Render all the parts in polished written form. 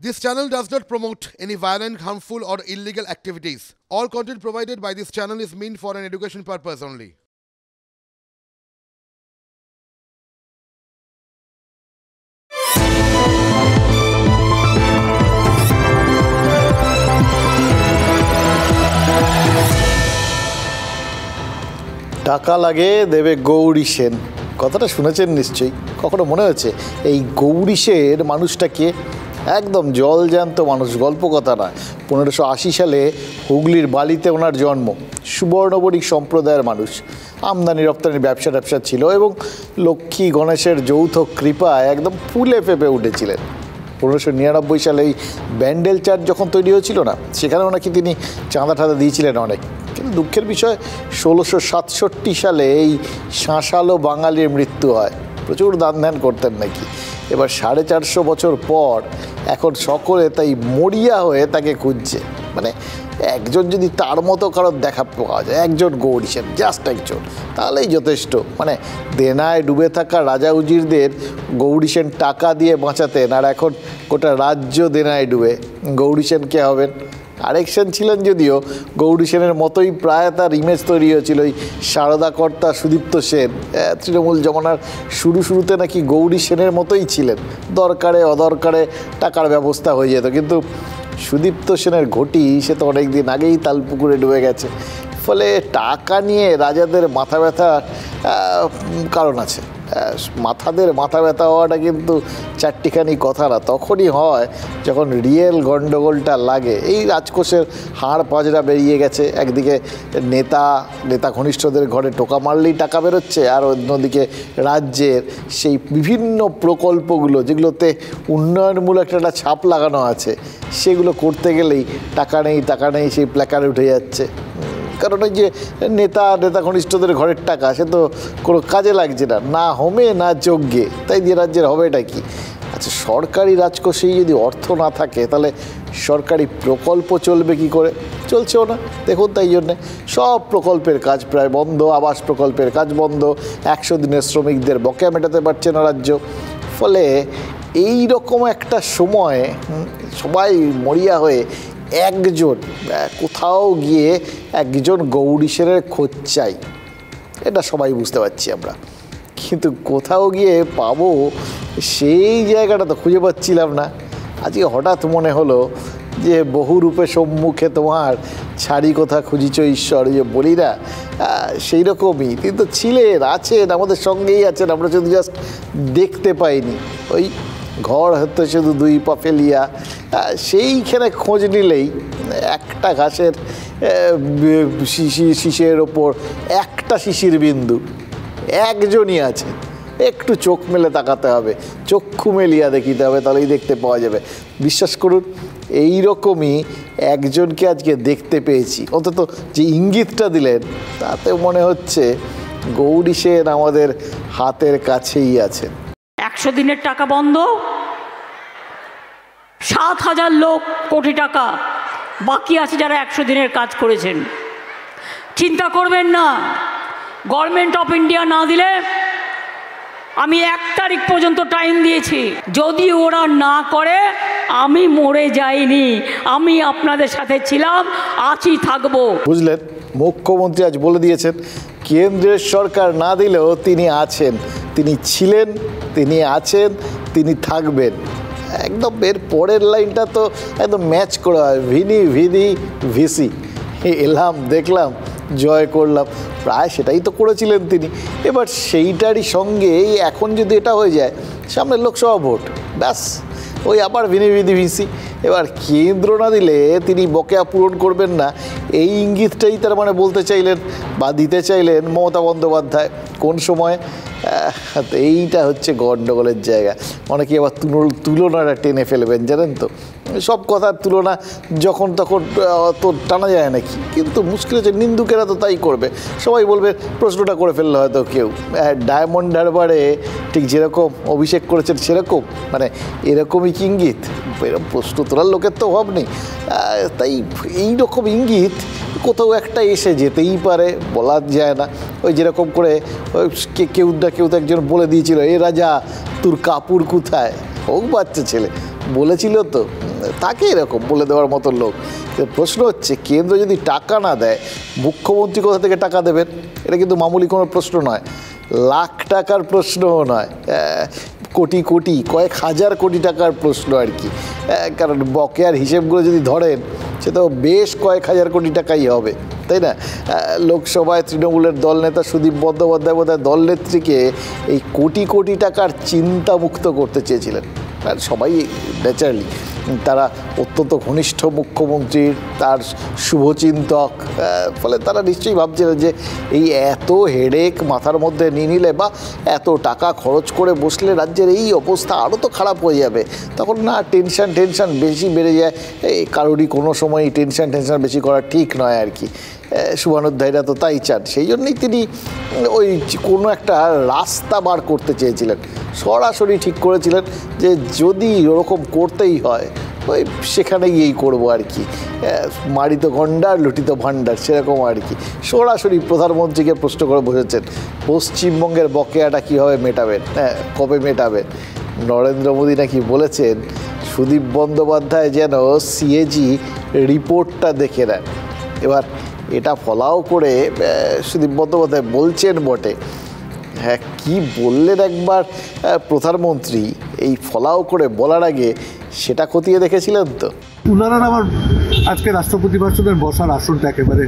This channel does not promote any violent, harmful, or illegal activities. All content provided by this channel is meant for an education purpose only. টাকা লাগে দেবে গৌরী সেন, কথাটা শুনেছেন নিশ্চয়ই। কখনো মনে হচ্ছে এই গৌরী সেন মানুষটাকে? একদম জলজ্যান্ত মানুষ, গল্প কথা না। 1580 সালে হুগলির বালিতে ওনার জন্ম। সুবর্ণবণিক সম্প্রদায়ের মানুষ, আমদানি রপ্তানির ব্যবসা ছিল এবং লক্ষ্মী গণেশের যৌথ কৃপায় একদম ফুলে ফেপে উঠেছিলেন। 1599 সালে এই ব্যান্ডেল চার্চ যখন তৈরি হয়েছিল না, সেখানেও নাকি তিনি চাঁদা টাঁদা দিয়েছিলেন অনেক। কিন্তু দুঃখের বিষয় 1667 সালে এই শাঁসালো বাঙালির মৃত্যু হয়। প্রচুর দান ধ্যান করতেন নাকি। এবার 450 বছর পর এখন সকলে তাই মরিয়া হয়ে তাকে খুঁজছে। মানে একজন যদি তার মতো কারোর দেখা পাওয়া যায়, একজন গৌরী সেন, জাস্ট একজন, তাহলেই যথেষ্ট। মানে দেনায় ডুবে থাকা রাজা উজিরদের গৌরী সেন টাকা দিয়ে বাঁচাতেন, আর এখন গোটা রাজ্য দেনায় ডুবে। গৌরী সেন কে হবেন? আরেক সেন ছিলেন যদিও, গৌরী সেনের মতোই প্রায় তার ইমেজ তৈরি হয়েছিল ওই সারদা কর্তা সুদীপ্ত সেন। তৃণমূল জমানার শুরুতে নাকি গৌরী সেনের মতোই ছিলেন, দরকারে অদরকারে টাকার ব্যবস্থা হয়ে যেত। কিন্তু সুদীপ্ত সেনের ঘটি সে তো অনেক দিন আগেই তালপুকুরে ডুবে গেছে। ফলে টাকা নিয়ে রাজাদের মাথা ব্যথা কারণ আছে। মাথাদের মাথা ব্যথা হওয়াটা কিন্তু চারটিখানি কথা না, তখনই হয় যখন রিয়েল গণ্ডগোলটা লাগে। এই রাজকোষের হাড় পাজরা বেরিয়ে গেছে, একদিকে নেতা ঘনিষ্ঠদের ঘরে টোকা মারলেই টাকা বেরোচ্ছে, আর অন্যদিকে রাজ্যের সেই বিভিন্ন প্রকল্পগুলো যেগুলোতে উন্নয়নমূলক একটা ছাপ লাগানো আছে, সেগুলো করতে গেলেই টাকা নেই সেই প্ল্যাকার্ডে উঠে যাচ্ছে। কারণ ওই যে নেতা ঘনিষ্ঠদের ঘরের টাকা, সে তো কোনো কাজে লাগছে না হোমে না যজ্ঞে, তাই দিয়ে রাজ্যের হবে এটা কি? আচ্ছা, সরকারি রাজকোষেই যদি অর্থ না থাকে তাহলে সরকারি প্রকল্প চলবে কি করে? চলছেও না দেখুন। তাই জন্যে সব প্রকল্পের কাজ প্রায় বন্ধ। আবাস প্রকল্পের কাজ বন্ধ, 100 দিনের শ্রমিকদের বকেয়া মেটাতে পারছে না রাজ্য। ফলে এই রকম একটা সময় সবাই মরিয়া হয়ে একজন কোথাও গিয়ে একজন গৌরী সেনের খোঁজ চাই, এটা সবাই বুঝতে পারছি আমরা। কিন্তু কোথাও গিয়ে পাবো সেই জায়গাটা তো খুঁজে পাচ্ছিলাম না। আজকে হঠাৎ মনে হলো যে বহু রূপে সম্মুখে তোমার ছাড়ি কোথা খুঁজিছ ঈশ্বর, যে বলি না, সেই রকমই তিনি তো ছিলেন, আছেন, আমাদের সঙ্গেই আছেন, আমরা শুধু জাস্ট দেখতে পাইনি। ওই ঘর হতে শুধু 2 পা ফেলিয়া, সেইখানে খোঁজ নিলেই একটা ঘাসের শিশির ওপর একটা শিশির বিন্দু, একজনই আছে। একটু চোখ মেলে তাকাতে হবে, চক্ষু মেলিয়া দেখিতে হবে, তাহলেই দেখতে পাওয়া যাবে। বিশ্বাস করুন, এই রকমই একজনকে আজকে দেখতে পেয়েছি। অন্তত যে ইঙ্গিতটা দিলেন তাতে মনে হচ্ছে গৌরী সেন আমাদের হাতের কাছেই আছেন। 100 দিনের টাকা বন্ধ, 7,000 লোক কোটি টাকা বাকি আছে যারা 100 দিনের কাজ করেছেন। চিন্তা করবেন না, গভর্নমেন্ট অফ ইন্ডিয়া না দিলে আমি 1 তারিখ পর্যন্ত টাইম দিয়েছি, যদি ওরা না করে আমি মরে যাইনি, আমি আপনাদের সাথে ছিলাম, আছি, থাকবো। বুঝলেন, মুখ্যমন্ত্রী আজ বলে দিয়েছেন কেন্দ্রের সরকার না দিলেও তিনি আছেন, তিনি ছিলেন, তিনি আছেন, তিনি থাকবেন। একদম এর পরের লাইনটা তো একদম ম্যাচ করা হয়, ভিনি ভিদি ভিসি, এলাম দেখলাম জয় করলাম, প্রায় সেটাই তো করেছিলেন তিনি। এবার সেইটারই সঙ্গে এখন যদি এটা হয়ে যায়, সামনে লোকসভা ভোট, ব্যাস ওই আবার ভিনি ভিদি ভিসি। এবার কেন্দ্র না দিলে তিনি বকেয়া পূরণ করবেন না, এই ইঙ্গিতটাই তার মানে বলতে চাইলেন বা দিতে চাইলেন মমতা বন্দ্যোপাধ্যায়। কোন সময়? এইটা হচ্ছে গণ্ডগোলের জায়গা। অনেকে আবার তুলনাটা টেনে ফেলবেন, জানেন তো, সব কথার তুলনা যখন তখন তো টানা যায় নাকি। কিন্তু মুশকিল হচ্ছে নিন্দুকেরা তো তাই করবে, সবাই বলবে প্রশ্নটা করে ফেললে হয়তো কেউ। ডায়মন্ড হারবারে ঠিক যেরকম অভিষেক করেছেন সেরকম, মানে এরকমই কি ইঙ্গিত? এরকম প্রশ্ন তোলার লোকের তো অভাব নেই। তাই এইরকম ইঙ্গিত কোথাও একটা এসে যেতেই পারে, বলা যায় না। ওই যেরকম করে কেউ তো একজন বলে দিয়েছিল, এ রাজা তোর কাপড় কোথায়, হোক বাচ্চা ছেলে বলেছিল তো, তাকে এরকম বলে দেওয়ার মতো লোক। প্রশ্ন হচ্ছে, কেন্দ্র যদি টাকা না দেয়, মুখ্যমন্ত্রী কোথা থেকে টাকা দেবেন? এটা কিন্তু মামুলি কোনো প্রশ্ন নয়, লাখ টাকার প্রশ্নও নয়, কোটি কোটি, কয়েক হাজার কোটি টাকার প্রশ্ন আর কি। কারণ বকেয়ার হিসেবগুলো যদি ধরেন, সে তো বেশ কয়েক হাজার কোটি টাকাই হবে, তাই না? লোকসভায় তৃণমূলের দলনেতা সুদীপ বন্দ্যোপাধ্যায় বোধহয় দলনেত্রীকে এই কোটি কোটি টাকার চিন্তামুক্ত করতে চেয়েছিলেন। আর সবাই ন্যাচারালি তারা অত্যন্ত ঘনিষ্ঠ মুখ্যমন্ত্রীর, তার শুভচিন্তক, ফলে তারা নিশ্চয়ই ভাবছিলেন যে এই এত হেডেক মাথার মধ্যে নিয়ে নিলে বা এত টাকা খরচ করে বসলে রাজ্যের এই অবস্থা আরও তো খারাপ হয়ে যাবে। তখন না টেনশন বেশি বেড়ে যায়। এই কারোরই কোনো সময়ই টেনশন বেশি করা ঠিক নয় আর কি। শুভানুধ্যায়ীরা তো তাই চান। সেই জন্যই তিনি ওই কোনো একটা রাস্তা বার করতে চেয়েছিলেন। সরাসরি ঠিক করেছিলেন যে যদি ওরকম করতেই হয়, ওই সেখানে গিয়েই করবো আর কি, মারিত গন্ডার লুটিত ভাণ্ডার, সেরকম আর কি। সরাসরি প্রধানমন্ত্রীকে প্রশ্ন করে বসেছেন, পশ্চিমবঙ্গের বকেয়াটা কীভাবে মেটাবেন, কবে মেটাবেন? নরেন্দ্র মোদী নাকি বলেছেন সুদীপ বন্দ্যোপাধ্যায় যেন সিএজি রিপোর্টটা দেখে নেন। এবার এটা ফলাও করে সুদীপ বন্দ্যোপাধ্যায় বলছেন বটে, হ্যাঁ কী বললেন একবার প্রধানমন্ত্রী এই ফলাও করে বলার আগে সেটা খতিয়ে দেখেছিলেন তো? উনারা আমার আজকে রাষ্ট্রপতি ভাষণের বসার আসনটা একেবারে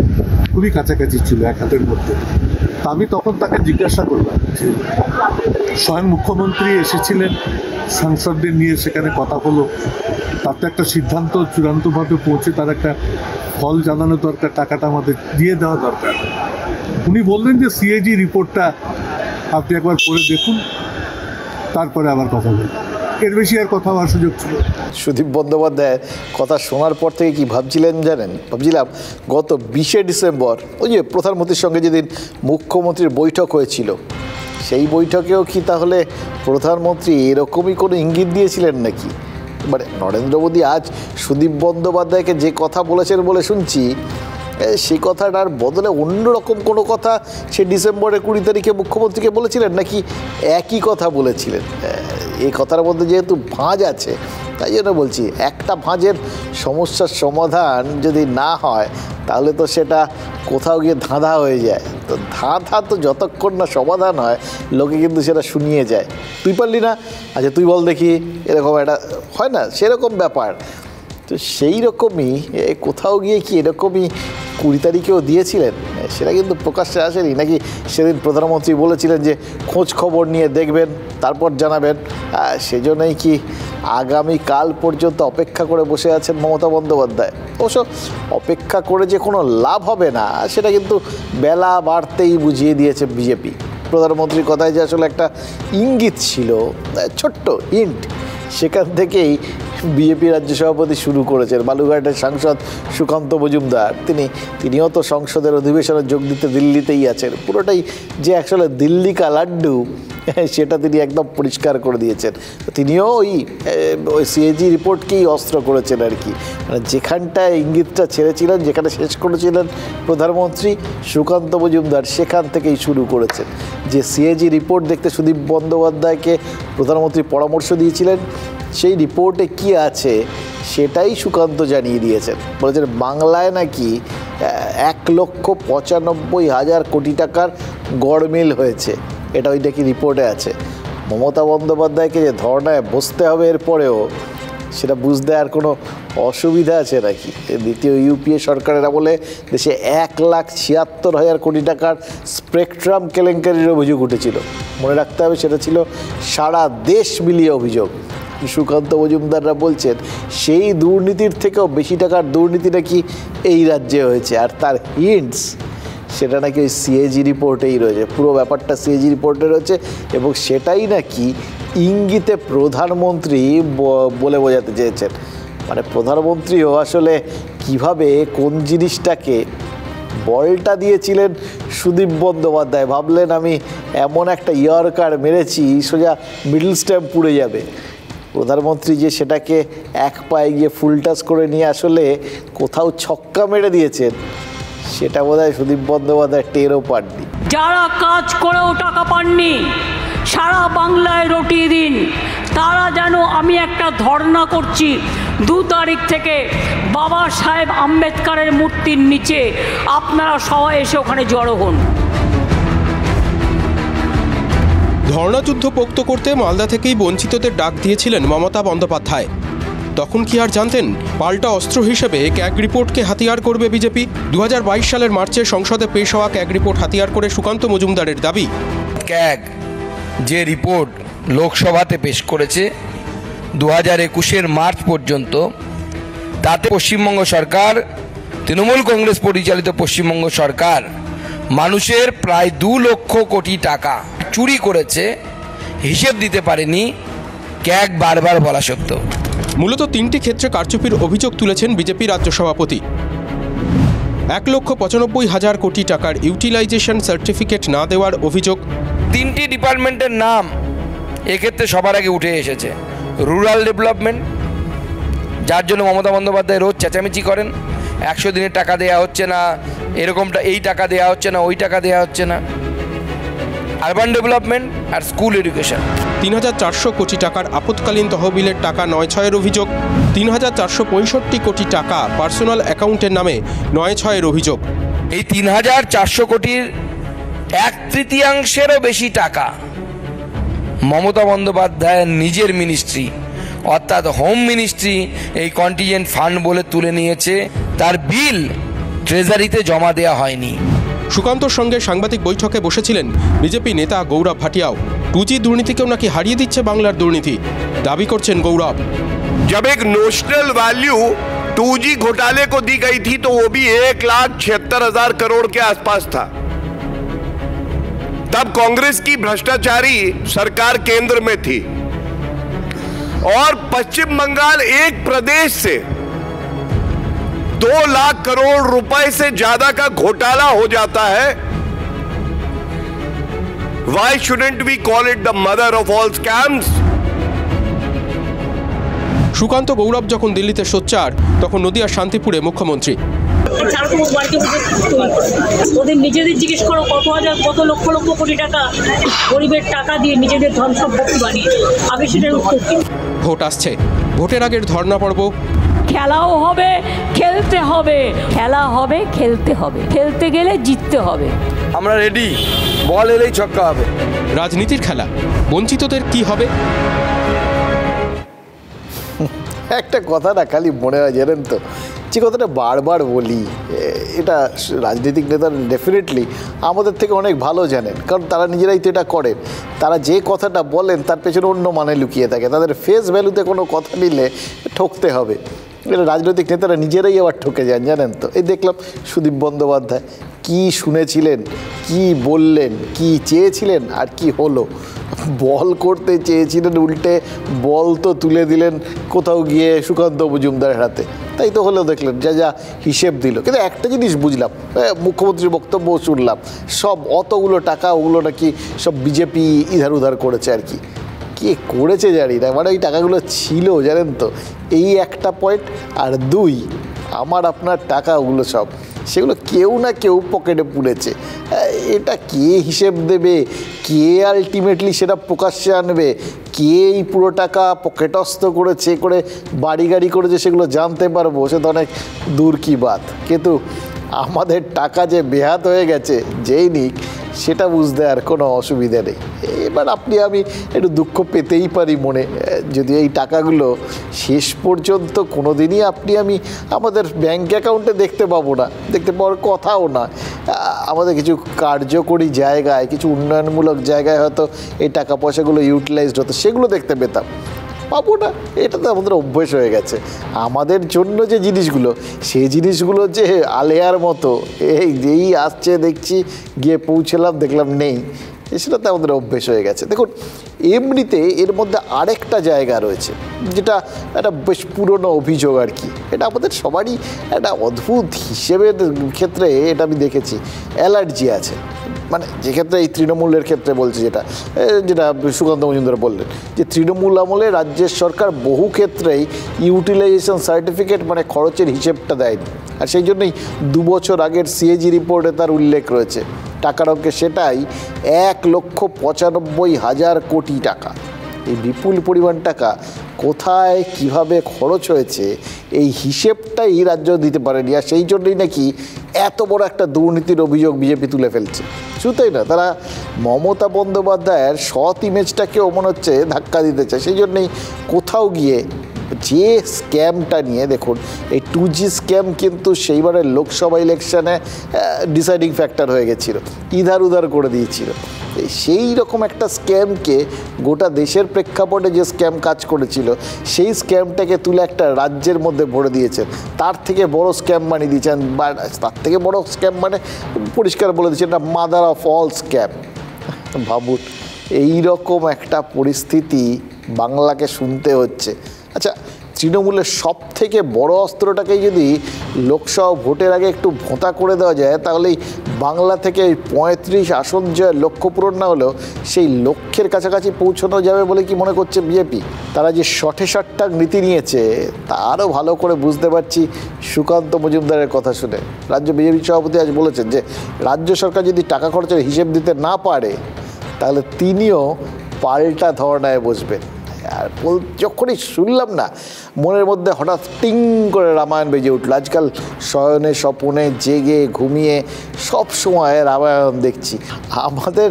খুবই কাছাকাছি ছিল, এক হাতের মধ্যে। তা আমি তখন তাকে জিজ্ঞাসা করলাম, স্বয়ং মুখ্যমন্ত্রী এসেছিলেন, সাংসদদের নিয়ে সেখানে কথা হলো, তার তো একটা সিদ্ধান্ত চূড়ান্তভাবে পৌঁছে তার একটা ফল জানানো দরকার, টাকাটা আমাদের দিয়ে দেওয়া দরকার। উনি বললেন যে সিএজি রিপোর্টটা আপনি একবার পড়ে দেখুন, তারপরে আবার কথা বলুন। এর বেশি আর কথা হওয়ার সুযোগ ছিল। সুদীপ বন্দ্যোপাধ্যায়ের কথা শোনার পর থেকে কি ভাবছিলেন জানেন? ভাবছিলাম গত 20শে ডিসেম্বর ওই যে প্রধানমন্ত্রীর সঙ্গে যেদিন মুখ্যমন্ত্রীর বৈঠক হয়েছিল, সেই বৈঠকেও কি তাহলে প্রধানমন্ত্রী এরকমই কোনো ইঙ্গিত দিয়েছিলেন নাকি? মানে নরেন্দ্র মোদী আজ সুদীপ বন্দ্যোপাধ্যায়কে যে কথা বলেছেন বলে শুনছি, সেই কথাটার বদলে অন্যরকম কোনো কথা সে ডিসেম্বরের 20 তারিখে মুখ্যমন্ত্রীকে বলেছিলেন, নাকি একই কথা বলেছিলেন? এই কথার মধ্যে যেহেতু ভাঁজ আছে, তাই জন্য বলছি, একটা ভাঁজের সমস্যার সমাধান যদি না হয় তাহলে তো সেটা কোথাও গিয়ে ধাঁধা হয়ে যায়। তো ধাঁধা তো যতক্ষণ না সমাধান হয়, লোকে কিন্তু সেটা শুনিয়ে যায়। তুই পারলি না, আচ্ছা তুই বল দেখি, এরকম একটা হয় না, সেরকম ব্যাপার। তো সেই রকমই কোথাও গিয়ে কি এরকমই 20 তারিখেও দিয়েছিলেন, সেটা কিন্তু প্রকাশ্যে আসেনি নাকি? সেদিন প্রধানমন্ত্রী বলেছিলেন যে খোঁজ খবর নিয়ে দেখবেন, তারপর জানাবেন। সেজন্যই কি আগামীকাল পর্যন্ত অপেক্ষা করে বসে আছেন মমতা বন্দ্যোপাধ্যায়? অবশ্য অপেক্ষা করে যে কোনো লাভ হবে না, সেটা কিন্তু বেলা বাড়তেই বুঝিয়ে দিয়েছে বিজেপি। প্রধানমন্ত্রীর কথায় যে আসলে একটা ইঙ্গিত ছিল, ছোট্ট হিন্ট, সেখান থেকেই বিজেপি রাজ্য সভাপতি শুরু করেছেন। বালুরঘাটের সাংসদ সুকান্ত মজুমদার, তিনিও তো সংসদের অধিবেশনে যোগ দিতে দিল্লিতেই আছেন। পুরোটাই যে আসলে দিল্লি কা লাড্ডু, সেটা তিনি একদম পরিষ্কার করে দিয়েছেন। তিনিও ওই সিএজি রিপোর্টকেই অস্ত্র করেছেন আর কি। মানে যেখানটায় ইঙ্গিতটা ছেড়েছিলেন, যেখানে শেষ করেছিলেন প্রধানমন্ত্রী, সুকান্ত মজুমদার সেখান থেকেই শুরু করেছেন যে সিএজি রিপোর্ট দেখতে সুদীপ বন্দ্যোপাধ্যায়কে প্রধানমন্ত্রী পরামর্শ দিয়েছিলেন। সেই রিপোর্টে কি আছে সেটাই সুকান্ত জানিয়ে দিয়েছেন। বলেছেন বাংলায় নাকি 1,95,000 কোটি টাকার গড়মিল হয়েছে, এটা ওইটা কি রিপোর্টে আছে। মমতা বন্দ্যোপাধ্যায়কে যে ধর্নায় বসতে হবে এরপরেও, সেটা বুঝতে আর কোনো অসুবিধা আছে নাকি? দ্বিতীয় ইউপিএ সরকারের আমলে দেশে 1,76,000 কোটি টাকার স্পেকট্রাম কেলেঙ্কারির অভিযোগ উঠেছিল। মনে রাখতে হবে সেটা ছিল সারা দেশ মিলিয়ে অভিযোগ। সুকান্ত মজুমদাররা বলছেন সেই দুর্নীতির থেকেও বেশি টাকার দুর্নীতি নাকি এই রাজ্যে হয়েছে, আর তার হিন্টস সেটা নাকি ওই সিএজি রিপোর্টেই রয়েছে। পুরো ব্যাপারটা সিএজি রিপোর্টে রয়েছে এবং সেটাই নাকি ইঙ্গিতে প্রধানমন্ত্রী বলে বোঝাতে চেয়েছেন। মানে প্রধানমন্ত্রীও আসলে কিভাবে কোন জিনিসটাকে বলটা দিয়েছিলেন সুদীপ বন্দ্যোপাধ্যায়, ভাবলেন আমি এমন একটা ইয়র্কার মেরেছি সোজা মিডল স্ট্যাম্প পুড়ে যাবে। প্রধানমন্ত্রী যে সেটাকে এক পায়ে গিয়ে ফুল টাচ করে নিয়ে আসলে কোথাও ছক্কা মেরে দিয়েছেন, সেটা বোধহয় সুদীপ বন্দ্যোপাধ্যায় টেরও পাননি। যারা কাজ করেও টাকা পাননি, সারা বাংলায় রটিয়ে দিন, তারা যেন আমি একটা ধর্ণা করছি 2 তারিখ থেকে বাবা সাহেব আম্বেদকরের মূর্তির নিচে আপনারা সবাই এসে ওখানে জড়ো হন। ধর্ণাযুদ্ধ পোক্ত করতে মালদা থেকেই বঞ্চিতদের ডাক দিয়েছিলেন মমতা বন্দ্যোপাধ্যায়। তখন কি আর জানতেন পাল্টা অস্ত্র হিসেবে ক্যাগ রিপোর্টকে হাতিয়ার করবে বিজেপি? 2022 সালের মার্চে সংসদে পেশ হওয়া ক্যাগ রিপোর্ট হাতিয়ার করে সুকান্ত মজুমদারের দাবি, ক্যাগ যে রিপোর্ট লোকসভাতে পেশ করেছে 2021 মার্চ পর্যন্ত, তাতে পশ্চিমবঙ্গ সরকার, তৃণমূল কংগ্রেস পরিচালিত পশ্চিমবঙ্গ সরকার মানুষের প্রায় 2 লক্ষ কোটি টাকা চুরি করেছে, হিসেব দিতে পারেনি ক্যাগ বারবার বলা সত্ত্বেও। মূলত 3টি ক্ষেত্রে কারচুপির অভিযোগ তুলেছেন বিজেপি রাজ্য সভাপতি। 1,95,000 কোটি টাকার ইউটিলাইজেশন সার্টিফিকেট না দেওয়ার অভিযোগ। 3টি ডিপার্টমেন্টের নাম এক্ষেত্রে সবার আগে উঠে এসেছে। রুরাল ডেভেলপমেন্ট, যার জন্য মমতা বন্দ্যোপাধ্যায় রোজ চেঁচামেচি করেন, 100 দিনের টাকা দেওয়া হচ্ছে না, এরকমটা এই টাকা দেওয়া হচ্ছে না, ওই টাকা দেওয়া হচ্ছে না। আরবান ডেভেলপমেন্ট আর স্কুল এডুকেশন। 3,400 কোটি টাকার আপৎকালীন তহবিলের টাকা 9/6-এর অভিযোগ। 3,465 কোটি টাকা পার্সোনাল অ্যাকাউন্টের নামে 9/6-এর অভিযোগ। এই 3,400 কোটির 1/3 বেশি টাকা মমতা বন্দ্যোপাধ্যায়ের নিজের মিনিস্ট্রি অর্থাৎ হোম মিনিস্ট্রি এই কন্টিজেন্ট ফান্ড বলে তুলে নিয়েছে, তার বিল ট্রেজারিতে জমা দেওয়া হয়নি। সুকান্তর সঙ্গে সাংবাদিক বৈঠকে বসেছিলেন বিজেপি নেতা গৌরব ভাটিয়াও। 2G দুর্নীতিকেও নাকি হারিয়ে দিচ্ছে বাংলার দুর্নীতি, দাবি করছেন গৌরব। जब एक नोशनल वैल्यू 2G घोटाले को दी गई थी तो वो भी 1,76,000 करोड़ के आसपास था। तब कांग्रेस की भ्रष्टाचारी सरकार केंद्र में थी और पश्चिम बंगाल एक प्रदेश से 2 लाख करोड़ रुपए से ज्यादा का घोटाला हो जाता है। Why shouldn't we call it the mother of all scams? Sukanta গৌরব যখন দিল্লিতে সোচ্চার, তখন নদিয়ার শান্তিপুরে মুখ্যমন্ত্রী। ওদের নিজেদের জিজ্ঞেস করো কত লক্ষ লক্ষ কোটি টাকা গরিবের টাকা দিয়ে নিজেদের ধন সম্পত্তি বানিয়ে, আমি সেটার উত্তর দিই। ভোট আসছে, ভোটের আগের ধর্ণা পর্ব। খেলাও হবে, খেলতে হবে, খেলা হবে, খেলতে হবে, খেলতে গেলে জিততে হবে। আমরা রেডি, বল এলেই ছক্কা হবে। রাজনীতির খেলা, বঞ্চিতদের কি হবে? একটা কথা না খালি মনে হয়, জানেন তো, যে কথাটা বারবার বলি, এটা রাজনৈতিক নেতারা ডেফিনেটলি আমাদের থেকে অনেক ভালো জানেন, কারণ তারা নিজেরাই তো এটা করেন। তারা যে কথাটা বলেন তার পেছনে অন্য মানে লুকিয়ে থাকে। তাদের ফেস ভ্যালুতে কোনো কথা নিলে ঠকতে হবে, এটা রাজনৈতিক নেতারা নিজেরাই আবার ঠকে যান, জানেন তো। এই দেখলাম সুদীপ বন্দ্যোপাধ্যায় কি শুনেছিলেন, কি বললেন, কি চেয়েছিলেন আর কি হলো। বল করতে চেয়েছিলেন, উল্টে বল তো তুলে দিলেন কোথাও গিয়ে সুকান্ত মজুমদারের হাতে। তাই তো হলেও দেখলেন যা যা হিসেব দিল। কিন্তু একটা জিনিস বুঝলাম, মুখ্যমন্ত্রীর বক্তব্যও শুনলাম, সব অতগুলো টাকা ওগুলো নাকি সব বিজেপি ইধার উধার করেছে আর কি। কে করেছে জানি না, মানে ওই টাকাগুলো ছিল, জানেন তো। এই একটা পয়েন্ট। আর 2, আমার আপনার টাকা ওগুলো সব, সেগুলো কেউ না কেউ পকেটে পুড়েছে। এটা কে হিসেব দেবে, কে আলটিমেটলি সেটা প্রকাশ্যে আনবে, কে এই পুরো টাকা পকেটস্থ করেছে, করে বাড়ি গাড়ি করেছে, সেগুলো জানতে পারবো, সে তো অনেক দূর কি বাত। কিন্তু আমাদের টাকা যে বেহাত হয়ে গেছে যেই নিক, সেটা বুঝতে আর কোনো অসুবিধা নেই। এবার আপনি আমি একটু দুঃখ পেতেই পারি মনে, যদি এই টাকাগুলো শেষ পর্যন্ত কোনো দিনই আপনি আমি আমাদের ব্যাঙ্ক অ্যাকাউন্টে দেখতে পাবো না, দেখতে পাওয়ার কথাও না। আমাদের কিছু কার্যকরী জায়গায়, কিছু উন্নয়নমূলক জায়গায় হয়তো এই টাকা পয়সাগুলো ইউটিলাইজড হতো, সেগুলো দেখতে পেতাম, পাবো না। এটা তো আমাদের অভ্যেস হয়ে গেছে। আমাদের জন্য যে জিনিসগুলো, সেই জিনিসগুলো যে আলেয়ার মতো যেই আসছে দেখছি, গিয়ে পৌঁছলাম দেখলাম নেই, সেটা তো আমাদের অভ্যেস হয়ে গেছে। দেখুন, এমনিতে এর মধ্যে আরেকটা জায়গা রয়েছে যেটা একটা বেশ পুরনো অভিযোগ আর কি। এটা আমাদের সবারই একটা অদ্ভুত হিসেবের ক্ষেত্রে এটা আমি দেখেছি, অ্যালার্জি আছে। মানে যে ক্ষেত্রে এই তৃণমূলের ক্ষেত্রে বলছি, যেটা সুকান্ত মজুমদার বললেন, যে তৃণমূল আমলে রাজ্যের সরকার বহু ক্ষেত্রেই ইউটিলাইজেশন সার্টিফিকেট মানে খরচের হিসেবটা দেয়নি। আর সেই জন্যই 2 বছর আগের সিএজি রিপোর্টে তার উল্লেখ রয়েছে। টাকার অঙ্কে সেটাই 1,95,000 কোটি টাকা। এই বিপুল পরিমাণ টাকা কোথায় কিভাবে খরচ হয়েছে এই হিসেবটাই রাজ্য দিতে পারেনি, আর সেই জন্যই নাকি এত বড় একটা দুর্নীতির অভিযোগ বিজেপি তুলে ফেলছে। শুধু তাই না, তারা মমতা বন্দ্যোপাধ্যায়ের সৎ ইমেজটাকেও মনে হচ্ছে ধাক্কা দিতে চায়। সেই জন্যই কোথাও গিয়ে যে স্ক্যামটা নিয়ে, দেখুন এই 2G স্ক্যাম কিন্তু সেইবারের লোকসভা ইলেকশানে ডিসাইডিং ফ্যাক্টর হয়ে গেছিলো, ইধার উধার করে দিয়েছিল। সেই রকম একটা স্ক্যামকে গোটা দেশের প্রেক্ষাপটে যে স্ক্যাম কাজ করেছিল সেই স্ক্যামটাকে তুলে একটা রাজ্যের মধ্যে ভরে দিয়েছেন। তার থেকে বড় স্ক্যাম বানিয়ে দিয়েছেন, বা তার থেকে বড় স্ক্যাম মানে পরিষ্কার বলে দিচ্ছেন এটা মাদার অফ অল স্ক্যাম। ভাবুন এইরকম একটা পরিস্থিতি বাংলাকে শুনতে হচ্ছে। আচ্ছা, তৃণমূলের সব থেকে বড় অস্ত্রটাকেই যদি লোকসভা ভোটের আগে একটু ভোঁতা করে দেওয়া যায়, তাহলেই বাংলা থেকে 35 আসন জয়ের লক্ষ্য পূরণ না হলেও সেই লক্ষ্যের কাছাকাছি পৌঁছানো যাবে বলে কি মনে করছে বিজেপি? তারা যে শটে শটটাক নীতি নিয়েছে তা আরও ভালো করে বুঝতে পারছি সুকান্ত মজুমদারের কথা শুনে। রাজ্য বিজেপি সভাপতি আজ বলেছেন যে রাজ্য সরকার যদি টাকা খরচের হিসেব দিতে না পারে তাহলে তিনিও পাল্টা ধর্নায় বসবেন। আর যখনই শুনলাম না মনের মধ্যে হঠাৎ টিং করে রামায়ণ বেজে উঠল। আজকাল শয়নে স্বপনে জেগে ঘুমিয়ে সব সময় রামায়ণ দেখছি। আমাদের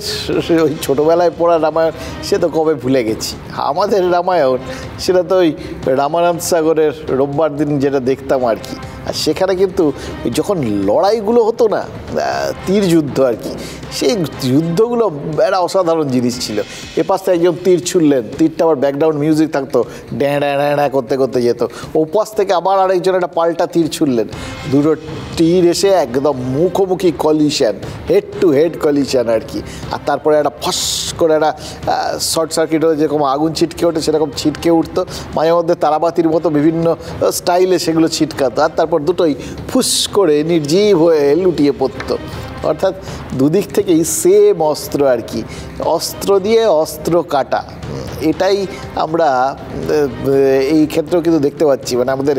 ওই ছোটোবেলায় পড়া রামায়ণ সে তো কবে ভুলে গেছি। আমাদের রামায়ণ সেটা তো ওই রামানন্দ সাগরের রোববার দিন যেটা দেখতাম আর কি। আর সেখানে কিন্তু যখন লড়াইগুলো হতো না, তীর যুদ্ধ আর কি, সেই যুদ্ধগুলো একটা অসাধারণ জিনিস ছিল। এ পাশে একজন তীর ছুড়লেন, তীরটা আবার ব্যাকগ্রাউন্ড মিউজিক থাকতো, ড্যাঁ ড্যাঁ ড্যাঁ ড্যাঁ করতে করতে যেত। ওপাশ থেকে আবার আরেকজন একটা পাল্টা তীর ছুড়লেন, দুটো তীর এসে একদম মুখোমুখি collision, head to head collision আর কি। আর তারপরে একটা ফস করে একটা শর্ট সার্কিট হয়ে যেরকম আগুন ছিটকে ওঠে সেরকম ছিটকে উঠতো, মাঝে মধ্যে তারাবাতির মতো বিভিন্ন স্টাইলে সেগুলো ছিটকাতো, আর তারপর দুটোই ফুস করে নির্জীব হয়ে লুটিয়ে পড়তো। অর্থাৎ দুদিক থেকেই সেম অস্ত্র আর কি, অস্ত্র দিয়ে অস্ত্র কাটা। এটাই আমরা এই ক্ষেত্রেও কিন্তু দেখতে পাচ্ছি, মানে আমাদের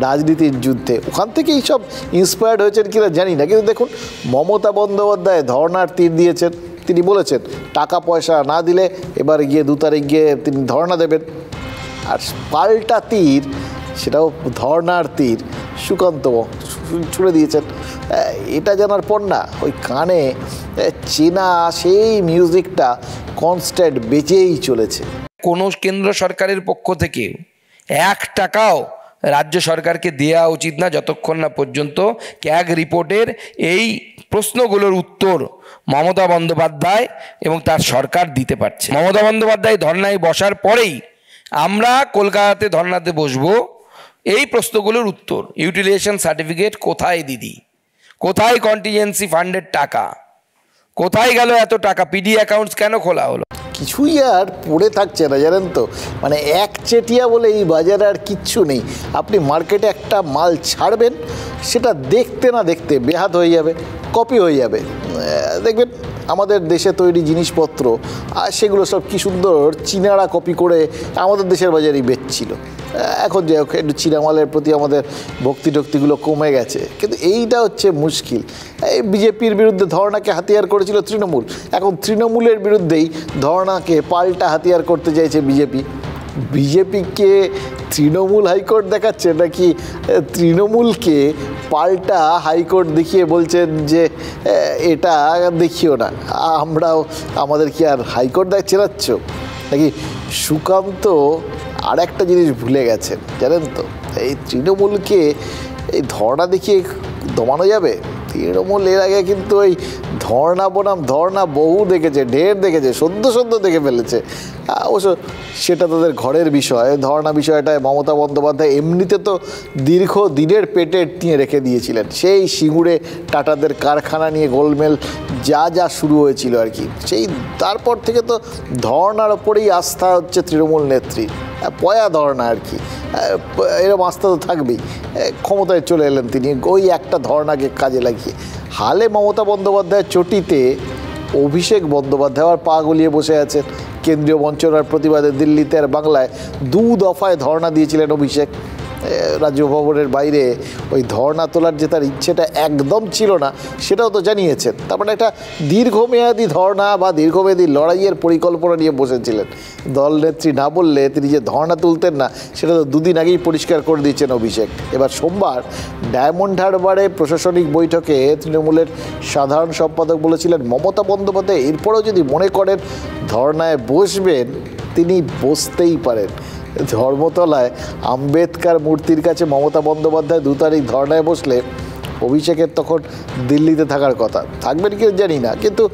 রাজনীতির যুদ্ধে। ওখান থেকেই সব ইন্সপায়ার্ড হয়েছেন কিনা জানি না, কিন্তু দেখুন মমতা বন্দ্যোপাধ্যায় ধর্নার তীর দিয়েছেন। তিনি বলেছেন টাকা পয়সা না দিলে এবার গিয়ে 2 তারিখ গিয়ে তিনি ধর্না দেবেন। আর পাল্টা তীর, সেটাও ধর্নার তীর, সুকান্ত ছুড়ে দিয়েছেন। এটা জানার পর না ওই কানে চেনা সেই মিউজিকটা কনস্ট্যান্ট বেজেই চলেছে। কোনো কেন্দ্র সরকারের পক্ষ থেকে 1 টাকাও রাজ্য সরকারকে দেওয়া উচিত না যতক্ষণ না পর্যন্ত ক্যাগ রিপোর্টের এই প্রশ্নগুলোর উত্তর মমতা বন্দ্যোপাধ্যায় এবং তার সরকার দিতে পারছে। মমতা বন্দ্যোপাধ্যায় ধর্নায় বসার পরেই আমরা কলকাতাতে ধর্নাতে বসবো এই প্রশ্নগুলোর উত্তর। ইউটিলাইজেশন সার্টিফিকেট কোথায় দিদি, কোথায় কন্টিজেন্সি ফান্ডের টাকা, কোথায় গেল এত টাকা, পিডি অ্যাকাউন্টস কেন খোলা হলো? কিছুই আর পড়ে থাকছে না জানেন তো, মানে একচেটিয়া বলে এই বাজারে আর কিচ্ছু নেই। আপনি মার্কেটে একটা মাল ছাড়বেন, সেটা দেখতে না দেখতে বেহাত হয়ে যাবে, কপি হয়ে যাবে। দেখবেন আমাদের দেশে তৈরি জিনিসপত্র আর সেগুলো সব কী সুন্দর চীনারা কপি করে আমাদের দেশের বাজারেই বেচছিল। এখন যে একটু চীনা মালের প্রতি আমাদের ভক্তি টক্তিগুলো কমে গেছে, কিন্তু এইটা হচ্ছে মুশকিল। এই বিজেপির বিরুদ্ধে ধর্নাকে হাতিয়ার করেছিল তৃণমূল, এখন তৃণমূলের বিরুদ্ধেই ধর্নাকে পাল্টা হাতিয়ার করতে চাইছে বিজেপি। বিজেপিকে তৃণমূল হাইকোর্ট দেখাচ্ছে নাকি তৃণমূলকে পাল্টা হাইকোর্ট দেখিয়ে বলছেন যে এটা দেখিও না, আমরাও আমাদের কি আর হাইকোর্ট চেনাচ্ছ নাকি? সুকান্ত আর একটা জিনিস ভুলে গেছেন জানেন তো, এই তৃণমূলকে এই ধর্না দেখিয়ে দমানো যাবে? তৃণমূল এর আগে কিন্তু ওই ধর্না বনাম ধর্না বহু দেখেছে, ঢের দেখেছে, সদ্য দেখে ফেলেছে। অবশ্য সেটা তাদের ঘরের বিষয়। ধর্না বিষয়টায় মমতা বন্দ্যোপাধ্যায় এমনিতে তো দীর্ঘ দিনের পেটে নিয়ে রেখে দিয়েছিলেন। সেই সিঙ্গুরে টাটাদের কারখানা নিয়ে গোলমেল যা শুরু হয়েছিল আর কি, সেই তারপর থেকে তো ধর্নার ওপরেই আস্থা হচ্ছে তৃণমূল নেত্রী। পয়া ধর্না আর কি, এরকম আস্থা তো থাকবেই। ক্ষমতায় চলে এলেন তিনি ওই একটা ধর্নাকে কাজে লাগিয়ে। হালে মমতা বন্দ্যোপাধ্যায়ের চটিতে অভিষেক বন্দ্যোপাধ্যায় আর পা গলিয়ে বসে আছেন। কেন্দ্রীয় বঞ্চনার প্রতিবাদে দিল্লিতে আর বাংলায় 2 দফায় ধর্না দিয়েছিলেন অভিষেক। রাজ্য ভবনের বাইরে ওই ধর্ণা তোলার যে তার ইচ্ছেটা একদম ছিল না সেটাও তো জানিয়েছেন। তার মানে একটা দীর্ঘমেয়াদী ধর্ণা বা দীর্ঘমেয়াদী লড়াইয়ের পরিকল্পনা নিয়ে বসেছিলেন। দল নেত্রী না বললে তিনি যে ধর্ণা তুলতেন না সেটা তো দুদিন আগেই পরিষ্কার করে দিয়েছেন অভিষেক। এবার সোমবার ডায়মন্ড হারবারে প্রশাসনিক বৈঠকে তৃণমূলের সাধারণ সম্পাদক বলেছিলেন মমতা বন্দ্যোপাধ্যায় এরপরেও যদি মনে করেন ধর্ণায় বসবেন তিনি বসতেই পারেন। ধর্মতলায় আম্বেদকর মূর্তির কাছে মমতা বন্দ্যোপাধ্যায় 2 তারিখ ধর্ণায় বসলে অভিষেকের তখন দিল্লিতে থাকার কথা, থাকবেন কি জানি না, কিন্তু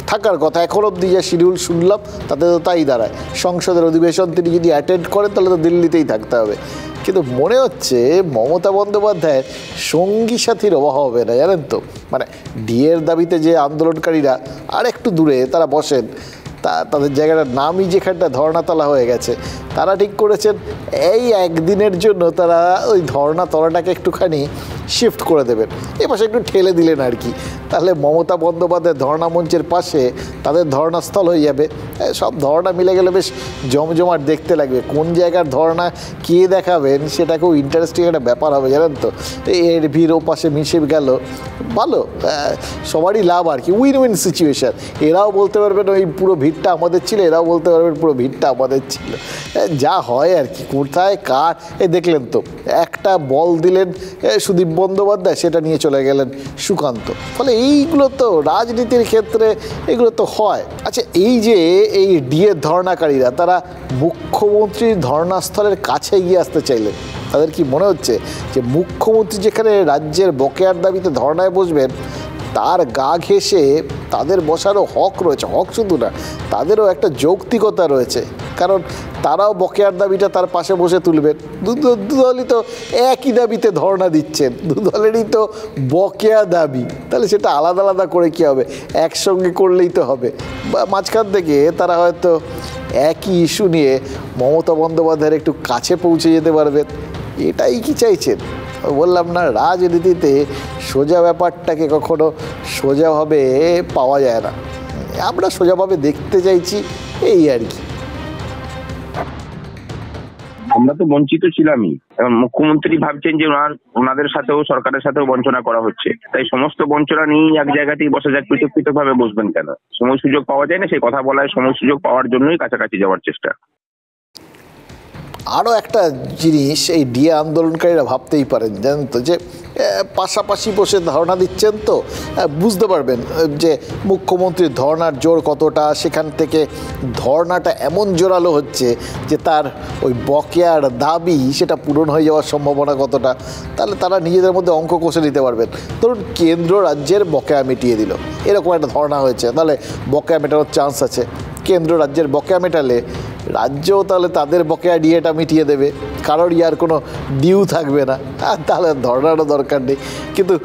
থাকার কথা। এখন অবধি যে শিডিউল শুনলাম তাতে তো তাই দাঁড়ায়। সংসদের অধিবেশন তিনি যদি অ্যাটেন্ড করেন তাহলে তো দিল্লিতেই থাকতে হবে। কিন্তু মনে হচ্ছে মমতা বন্দ্যোপাধ্যায়ের সঙ্গী সাথীর অভাব হবে না, জানেন তো। মানে ডিএর দাবিতে যে আন্দোলনকারীরা আর একটু দূরে তারা বসেন, তাদের জায়গাটার নামই যেখানটা ধর্ণাতলা হয়ে গেছে, তারা ঠিক করেছেন এই একদিনের জন্য তারা ওই ধর্ণাতলাটাকে একটুখানি শিফট করে দেবেন, এ পাশে একটু ঠেলে দিলেন আর কি। তাহলে মমতা বন্দ্যোপাধ্যায় ধর্ণা মঞ্চের পাশে তাদের ধর্ণাস্থল হয়ে যাবে। সব ধর্ণা মিলে গেলে বেশ জমজমাট দেখতে লাগবে। কোন জায়গার ধর্ণা কে দেখাবেন সেটা খুব ইন্টারেস্টিং একটা ব্যাপার হবে, জানেন তো। এর ভিড় ও পাশে মিশে গেল, ভালো, সবারই লাভ আর কি, উইন উইন সিচুয়েশান। এরাও বলতে পারবেন ওই পুরো ভিড়টা আমাদের ছিল, এরাও বলতে পারবেন পুরো ভিড়টা আমাদের ছিল। যা হয় আর কি, কোথায় কার। দেখলেন তো একটা বল দিলেন সুদীপ বন্দ্যোপাধ্যায়, সেটা নিয়ে চলে গেলেন সুকান্ত। ফলে এইগুলো তো রাজনীতির ক্ষেত্রে এগুলো তো হয়। আচ্ছা, এই যে এই ডিএর ধর্ণাকারীরা তারা মুখ্যমন্ত্রীর ধর্ণাস্থলের কাছে গিয়ে আসতে চাইলেন, তাদের কি মনে হচ্ছে যে মুখ্যমন্ত্রী যেখানে রাজ্যের বকেয়ার দাবিতে ধর্ণায় বসবেন তার গা ঘেঁষে তাদের বসারও হক রয়েছে? হক শুধু না, তাদেরও একটা যৌক্তিকতা রয়েছে, কারণ তারাও বকেয়ার দাবিটা তার পাশে বসে তুলবেন। দুদলই তো একই দাবিতে ধর্ণা দিচ্ছেন, দুদলেরই তো বকেয়া দাবি, তাহলে সেটা আলাদা আলাদা করে কী হবে, একসঙ্গে করলেই তো হবে। বা মাঝখান থেকে তারা হয়তো একই ইস্যু নিয়ে মমতা বন্দ্যোপাধ্যায়ের একটু কাছে পৌঁছে যেতে পারবেন। এটাই কি চাইছেন? বললাম না, রাজনীতিতে সোজা ব্যাপারটাকে কখনো সোজাভাবে পাওয়া যায় না, আমরা সোজাভাবে দেখতে চাইছি, এই আর কি। আমরা তো বঞ্চিত ছিলামই, এখন মুখ্যমন্ত্রী ভাবছেন যে ওনাদের সাথেও সরকারের সাথেও বঞ্চনা করা হচ্ছে, তাই সমস্ত বঞ্চনা নিয়ে এক জায়গাতেই বসে যাক, পৃথক ভাবে বসবেন কেন? সময় সুযোগ পাওয়া যায় না, সেই কথা বলায় সময় সুযোগ পাওয়ার জন্যই কাছাকাছি যাওয়ার চেষ্টা। আরও একটা জিনিস এই ডিএ আন্দোলনকারীরা ভাবতেই পারেন, জানেন তো, যে পাশাপাশি বসে ধর্ণা দিচ্ছেন তো বুঝতে পারবেন যে মুখ্যমন্ত্রীর ধর্ণার জোর কতটা, সেখান থেকে ধর্ণাটা এমন জোরালো হচ্ছে যে তার ওই বকেয়ার দাবি সেটা পূরণ হয়ে যাওয়ার সম্ভাবনা কতটা। তাহলে তারা নিজেদের মধ্যে অঙ্ক কষে নিতে পারবেন। ধরুন কেন্দ্র রাজ্যের বকেয়া মিটিয়ে দিল, এরকম একটা ধর্ণা হয়েছে, তাহলে বকেয়া মেটানোর চান্স আছে। কেন্দ্র রাজ্যের বকেয়া মেটালে রাজ্যও তাহলে তাদের বকেয়া ডিএটা মিটিয়ে দেবে, কারোর ইয়ার কোনো ডিউ থাকবে না, আর তাহলে ধর্ণারও দরকার নেই। কিন্তু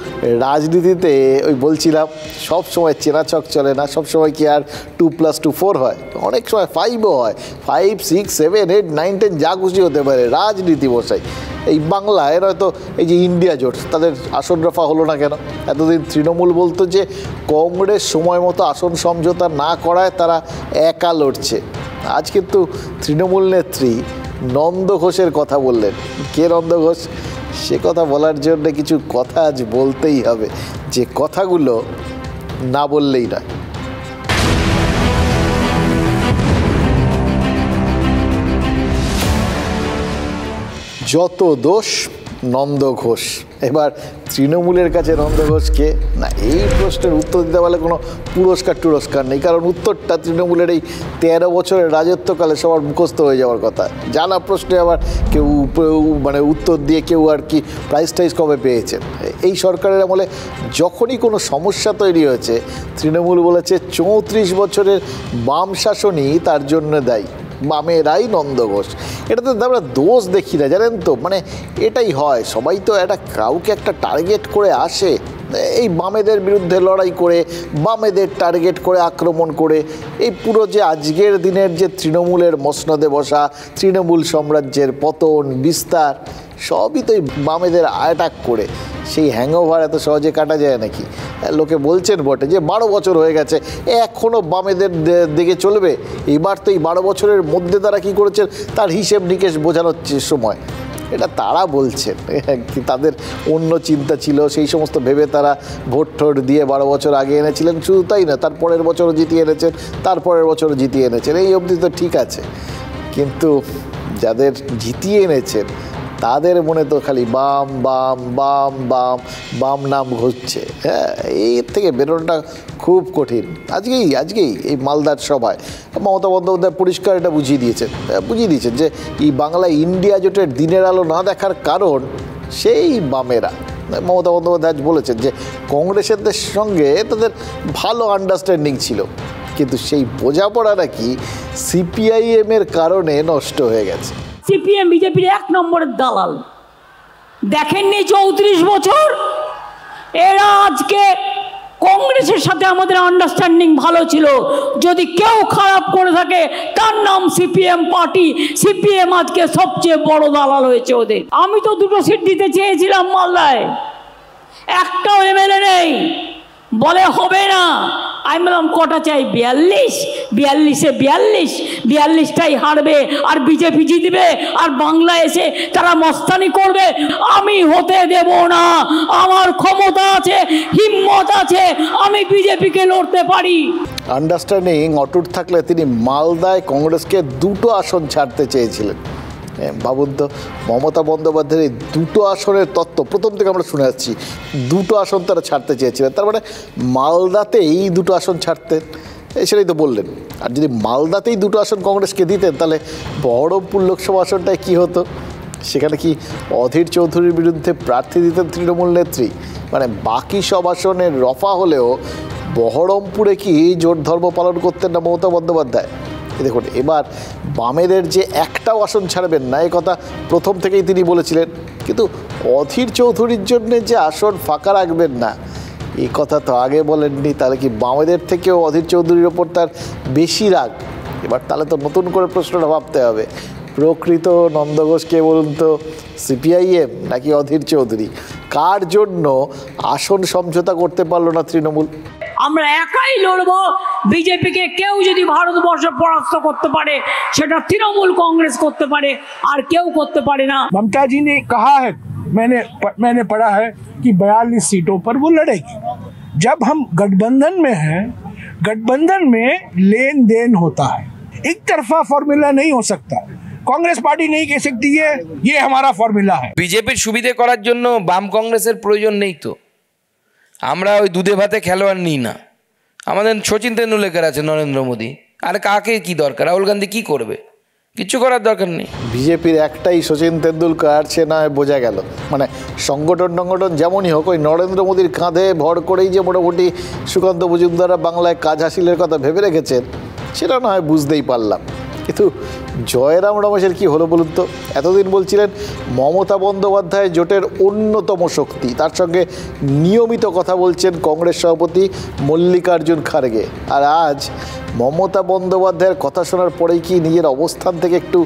রাজনীতিতে ওই বলছিলাম সব সময় চেনাচক চলে না, সব সময় কি আর 2+2 4 হয়? অনেক সময় 5ও হয়, 5, 6, 7, 8, 9, 10 যা খুশি হতে পারে। রাজনীতি বসাই এই বাংলায় হয়তো এই যে ইন্ডিয়া জোট, তাদের আসন রফা হলো না কেন? এতদিন তৃণমূল বলতো যে কংগ্রেস সময় মতো আসন সমঝোতা না করায় তারা একা লড়ছে। আজ কিন্তু তৃণমূল নেত্রী নন্দ ঘোষের কথা বললেন। কে নন্দ ঘোষ? সে কথা বলার জন্য কিছু কথা আজ বলতেই হবে, যে কথাগুলো না বললেই নয়। যত দোষ নন্দ ঘোষ। এবার তৃণমূলের কাছে নন্দ ঘোষকে না, এই প্রশ্নের উত্তর দিতে পারলে কোনো পুরস্কার নেই, কারণ উত্তরটা তৃণমূলের এই 13 বছরের রাজত্বকালে সবার মুখস্থ হয়ে যাওয়ার কথা। জানা প্রশ্নে আবার কেউ মানে উত্তর দিয়ে কেউ আর কি প্রাইজ টাইজ কবে পেয়েছেন। এই সরকারের আমলে যখনই কোনো সমস্যা তৈরি হয়েছে তৃণমূল বলেছে 34 বছরের বাম শাসনই তার জন্য দায়ী, বামেরাই নন্দ ঘোষ। এটাতে আমরা দোষ দেখি না, জানেন তো, মানে এটাই হয়, সবাই তো কাউকে একটা টার্গেট করে আসে, এই বামেদের বিরুদ্ধে লড়াই করে, বামেদের টার্গেট করে আক্রমণ করে, এই পুরো যে আজকের দিনের যে তৃণমূলের মসনদে বসা, তৃণমূল সাম্রাজ্যের পতন বিস্তার, সবই তো এই বামেদের অ্যাটাক করে। সেই হ্যাংওভার এত সহজে কাটা যায় নাকি? লোকে বলছেন বটে যে 12 বছর হয়ে গেছে, এখনও বামেদের দিকে চলবে। এবার তো এই 12 বছরের মধ্যে তারা কী করেছেন তার হিসেব নিকেশ বোঝানোর সময়। এটা তারা বলছেন, তাদের অন্য চিন্তা ছিল, সেই সমস্ত ভেবে তারা ভোট ঠোট দিয়ে 12 বছর আগে এনেছিলেন। শুধু তাই না, তারপরের বছরও জিতিয়ে এনেছেন, তারপরের বছরও জিতিয়ে এনেছেন, এই অবধি তো ঠিক আছে। কিন্তু যাদের জিতিয়ে এনেছেন তাদের মনে তো খালি বাম বাম বাম বাম বাম নাম ঘুরছে। হ্যাঁ, এর থেকে বেরোনোটা খুব কঠিন। আজকেই এই মালদার সভায় মমতা বন্দ্যোপাধ্যায় পরিষ্কার এটা বুঝিয়ে দিয়েছেন যে এই বাংলা ইন্ডিয়া জোটের দিনের আলো না দেখার কারণ সেই বামেরা। মমতা বন্দ্যোপাধ্যায় আজ বলেছেন যে কংগ্রেসের সঙ্গে তাদের ভালো আন্ডারস্ট্যান্ডিং ছিল, কিন্তু সেই বোঝাপড়া নাকি সিপিআইএমের কারণে নষ্ট হয়ে গেছে। সিপিএম বিজেপির 1 নম্বরের দালাল। দেখেননি 34 বছর এরা আজকে কংগ্রেসের সাথে আমাদের আন্ডারস্ট্যান্ডিং ভালো ছিল, যদি কেউ খারাপ করে থাকে তার নাম সিপিএম পার্টি। সিপিএম আজকে সবচেয়ে বড় দালাল হয়েছে ওদের। আমি তো 2টো সিট দিতে চেয়েছিলাম মালদায়, একটাও এমএলএ নেই, বলে হবে না। আমি বললাম কটা চাই? 42। 42-এ 42টাই হারবে আর বিজেপি জিতবে, আর বাংলা এসে তারা মস্তানি করবে। আমি হতে দেব না, আমার ক্ষমতা আছে, হিম্মত আছে, আমি বিজেপিকে লড়তে পারি। আন্ডারস্ট্যান্ডিং অটুট থাকলে তিনি মালদায় কংগ্রেসকে 2টো আসন ছাড়তে চেয়েছিলেন। ভাবুন তো, মমতা বন্দ্যোপাধ্যায়ের এই 2টো আসনের তত্ত্ব প্রথম থেকে আমরা শুনে যাচ্ছি। 2টো আসন তারা ছাড়তে চেয়েছিলেন, তার মানে মালদাতেই 2টো আসন ছাড়তেন, সেটাই তো বললেন। আর যদি মালদাতেই 2টো আসন কংগ্রেসকে দিতেন, তাহলে বহরমপুর লোকসভা আসনটায় কী হতো? সেখানে কি অধীর চৌধুরীর বিরুদ্ধে প্রার্থী দিতেন তৃণমূল নেত্রী? মানে বাকি সব আসনের রফা হলেও বহরমপুরে কি জোট ধর্ম পালন করতেন না মমতা বন্দ্যোপাধ্যায়? দেখুন, এবার বামেদের যে একটাও আসন ছাড়বেন না, এই কথা প্রথম থেকেই তিনি বলেছিলেন, কিন্তু অধীর চৌধুরীর জন্য যে আসন ফাঁকা রাখবেন না, এই কথা তো আগে বলেননি। তাহলে কি বামেদের থেকেও অধীর চৌধুরীর ওপর তার বেশি রাগ? এবার তাহলে তো নতুন করে প্রশ্নটা ভাবতে হবে, প্রকৃত নন্দ ঘোষ কে বলুন তো, সিপিআইএম নাকি অধীর চৌধুরী? কার জন্য আসন সমঝোতা করতে পারলো না তৃণমূল? আমরা একাই লড়বো। বিজেপিকে কেউ যদি ভারতবর্ষে পরাস্ত করতে পারে সেটা তৃণমূল কংগ্রেস করতে পারে, আর কেউ করতে পারে না। ममता जी ने कहा है, मैंने पढ़ा है कि 42 सीटों पर वो लड़ेगी। जब हम गठबंधन में हैं, गठबंधन में लेन देन होता है, एक तरफा फॉर्मूला नहीं हो सकता। कांग्रेस पार्टी नहीं कह सकती है ये हमारा फॉर्मूला है। বিজেপির সুবিধে করার জন্য বাম কংগ্রেসের প্রয়োজন নেই তো। আমরা ওই দুধে ভাতে খেলোয়াড় নিই না। আমাদের সচিন তেন্ডুলকর আছে, নরেন্দ্র মোদী, আর কাকে কি দরকার? রাহুল গান্ধী কি করবে? কিচ্ছু করার দরকার নেই। বিজেপির একটাই সচিন তেন্ডুলকর, সে নয় বোঝা গেল। মানে সংগঠন যেমনই হোক, ওই নরেন্দ্র মোদীর কাঁধে ভর করেই যে মোটামুটি সুকান্ত মজুমদাররা বাংলায় কাজ হাসিলের কথা ভেবে রেখেছেন, সেটা না হয় বুঝতেই পারলাম। কিন্তু জয়রাম রমেশের কি হলো বলুন তো? এতদিন বলছিলেন মমতা বন্দ্যোপাধ্যায় জোটের অন্যতম শক্তি, তার সঙ্গে নিয়মিত কথা বলছেন কংগ্রেস সভাপতি মল্লিকার্জুন খাড়গে, আর আজ মমতা বন্দ্যোপাধ্যায়ের কথা শোনার পরেই কি নিজের অবস্থান থেকে একটু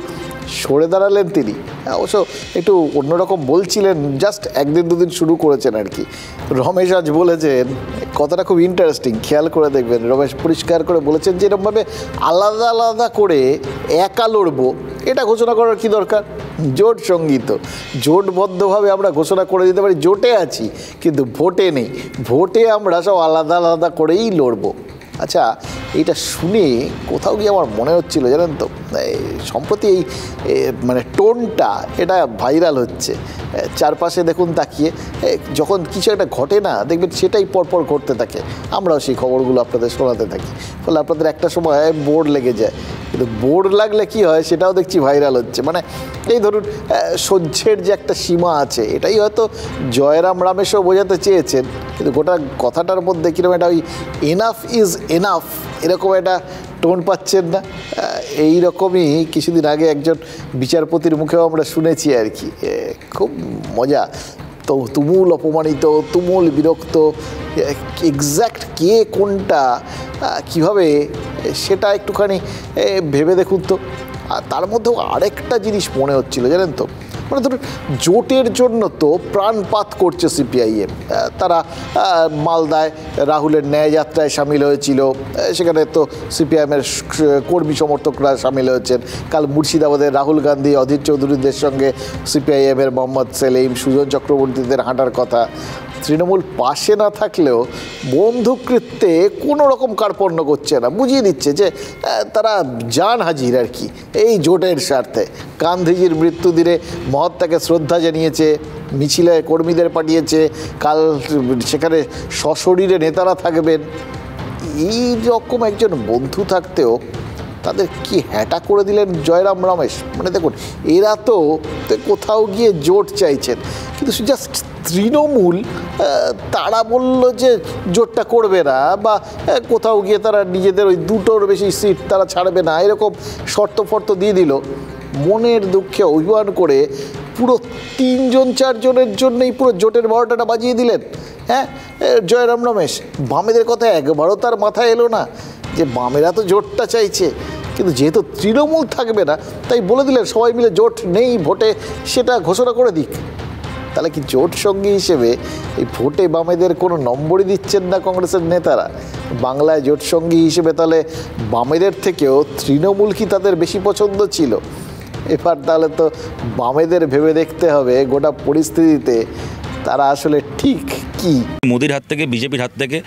সরে দাঁড়ালেন তিনি? অবশ্য একটু অন্যরকম বলছিলেন, জাস্ট 1-2 দিন শুরু করেছেন আর কি। রমেশ আজ বলেছেন কথাটা খুব ইন্টারেস্টিং, খেয়াল করে দেখবেন। রমেশ পরিষ্কার করে বলেছেন যে এরকমভাবে আলাদা আলাদা করে একা লড়বো, এটা ঘোষণা করার কি দরকার? জোট সঙ্গীত জোটবদ্ধভাবে আমরা ঘোষণা করে দিতে পারি জোটে আছি, কিন্তু ভোটে নেই। ভোটে আমরা সব আলাদা আলাদা করেই লড়বো। আচ্ছা, এইটা শুনে কোথাও গিয়ে আমার মনে হচ্ছিল, জানেন তো, সম্প্রতি এই মানে টোনটা এটা ভাইরাল হচ্ছে। চারপাশে দেখুন তাকিয়ে, যখন কিছু একটা ঘটে না দেখবেন সেটাই পরপর ঘটতে থাকে, আমরাও সেই খবরগুলো আপনাদের শোনাতে থাকি। ফলে আপনাদের একটা সময় বোর্ড লেগে যায়, কিন্তু বোর্ড লাগলে কি হয় সেটাও দেখছি ভাইরাল হচ্ছে। মানে এই ধরুন সহ্যের যে একটা সীমা আছে, এটাই হয়তো জয়রাম রামেশও বোঝাতে চেয়েছেন, কিন্তু গোটা কথাটার মধ্যে কীরকম একটা ওই এনাফ ইজ এনাফ এরকম একটা টোন পাচ্ছেন না? এই রকমই কিছুদিন আগে একজন বিচারপতির মুখেও আমরা শুনেছি আর কি। খুব মজা। তো তুমুল অপমানিত, তুমুল বিরক্ত, এক্স্যাক্ট কে কোনটা কীভাবে সেটা একটুখানি ভেবে দেখুন তো। আর তার মধ্যেও আরেকটা জিনিস মনে হচ্ছিল, জানেন তো, মানে ধরুন জোটের জন্য তো প্রাণপাত করছে সিপিআইএম। তারা মালদায় রাহুলের ন্যায়যাত্রায় সামিল হয়েছিল, সেখানে তো সিপিআইএমের কর্মী সমর্থকরা সামিল হয়েছেন। কাল মুর্শিদাবাদের রাহুল গান্ধী, অধীর চৌধুরীদের সঙ্গে সিপিআইএমের মোহাম্মদ সেলিম, সুজন চক্রবর্তীদের হাঁটার কথা। তৃণমূল পাশে না থাকলেও বন্ধুকৃত্যে কোনো রকম কার্পণ্য করছে না, বুঝিয়ে দিচ্ছে যে তারা জান হাজির আর কি এই জোটের স্বার্থে। গান্ধীজির মৃত্যুদিনে মহাত্মাকে শ্রদ্ধা জানিয়েছে, মিছিলে কর্মীদের পাঠিয়েছে, কাল সেখানে সশরীরে নেতারা থাকবেন। এই রকম একজন বন্ধু থাকতেও তাদের কি হ্যাঁটা করে দিলেন জয়রাম রমেশ। মানে দেখুন, এরা তো কোথাও গিয়ে জোট চাইছেন, কিন্তু জাস্ট তৃণমূল তারা বলল যে জোটটা করবে না, বা কোথাও গিয়ে তারা নিজেদের ওই দুটোর বেশি সিট তারা ছাড়বে না, এরকম শর্ত ফর্ত দিয়ে দিল। মনের দুঃখে অভিমান করে পুরো 3-4 জনের জন্যই পুরো জোটের 12টাটা বাজিয়ে দিলেন। হ্যাঁ, জয়রাম রমেশ বামেদের কথা একবারও তার মাথায় এলো না যে বামেরা তো জোটটা চাইছে, কিন্তু যেহেতু তৃণমূল থাকবে না তাই বলে দিলেন সবাই মিলে জোট নেই, ভোটে সেটা ঘোষণা করে দিক। তাহলে কি জোট সঙ্গী হিসেবে এই ভোটে বামেদের কোনো নম্বরই দিচ্ছেন না কংগ্রেসের নেতারা? বাংলায় জোট সঙ্গী হিসেবে তাহলে বামেদের থেকেও তৃণমূল কি তাদের বেশি পছন্দ ছিল? এবার তাহলে তো বামেদের ভেবে দেখতে হবে গোটা পরিস্থিতিতে তারা আসলে ঠিক কি। মোদির হাত থেকে, বিজেপির হাত থেকে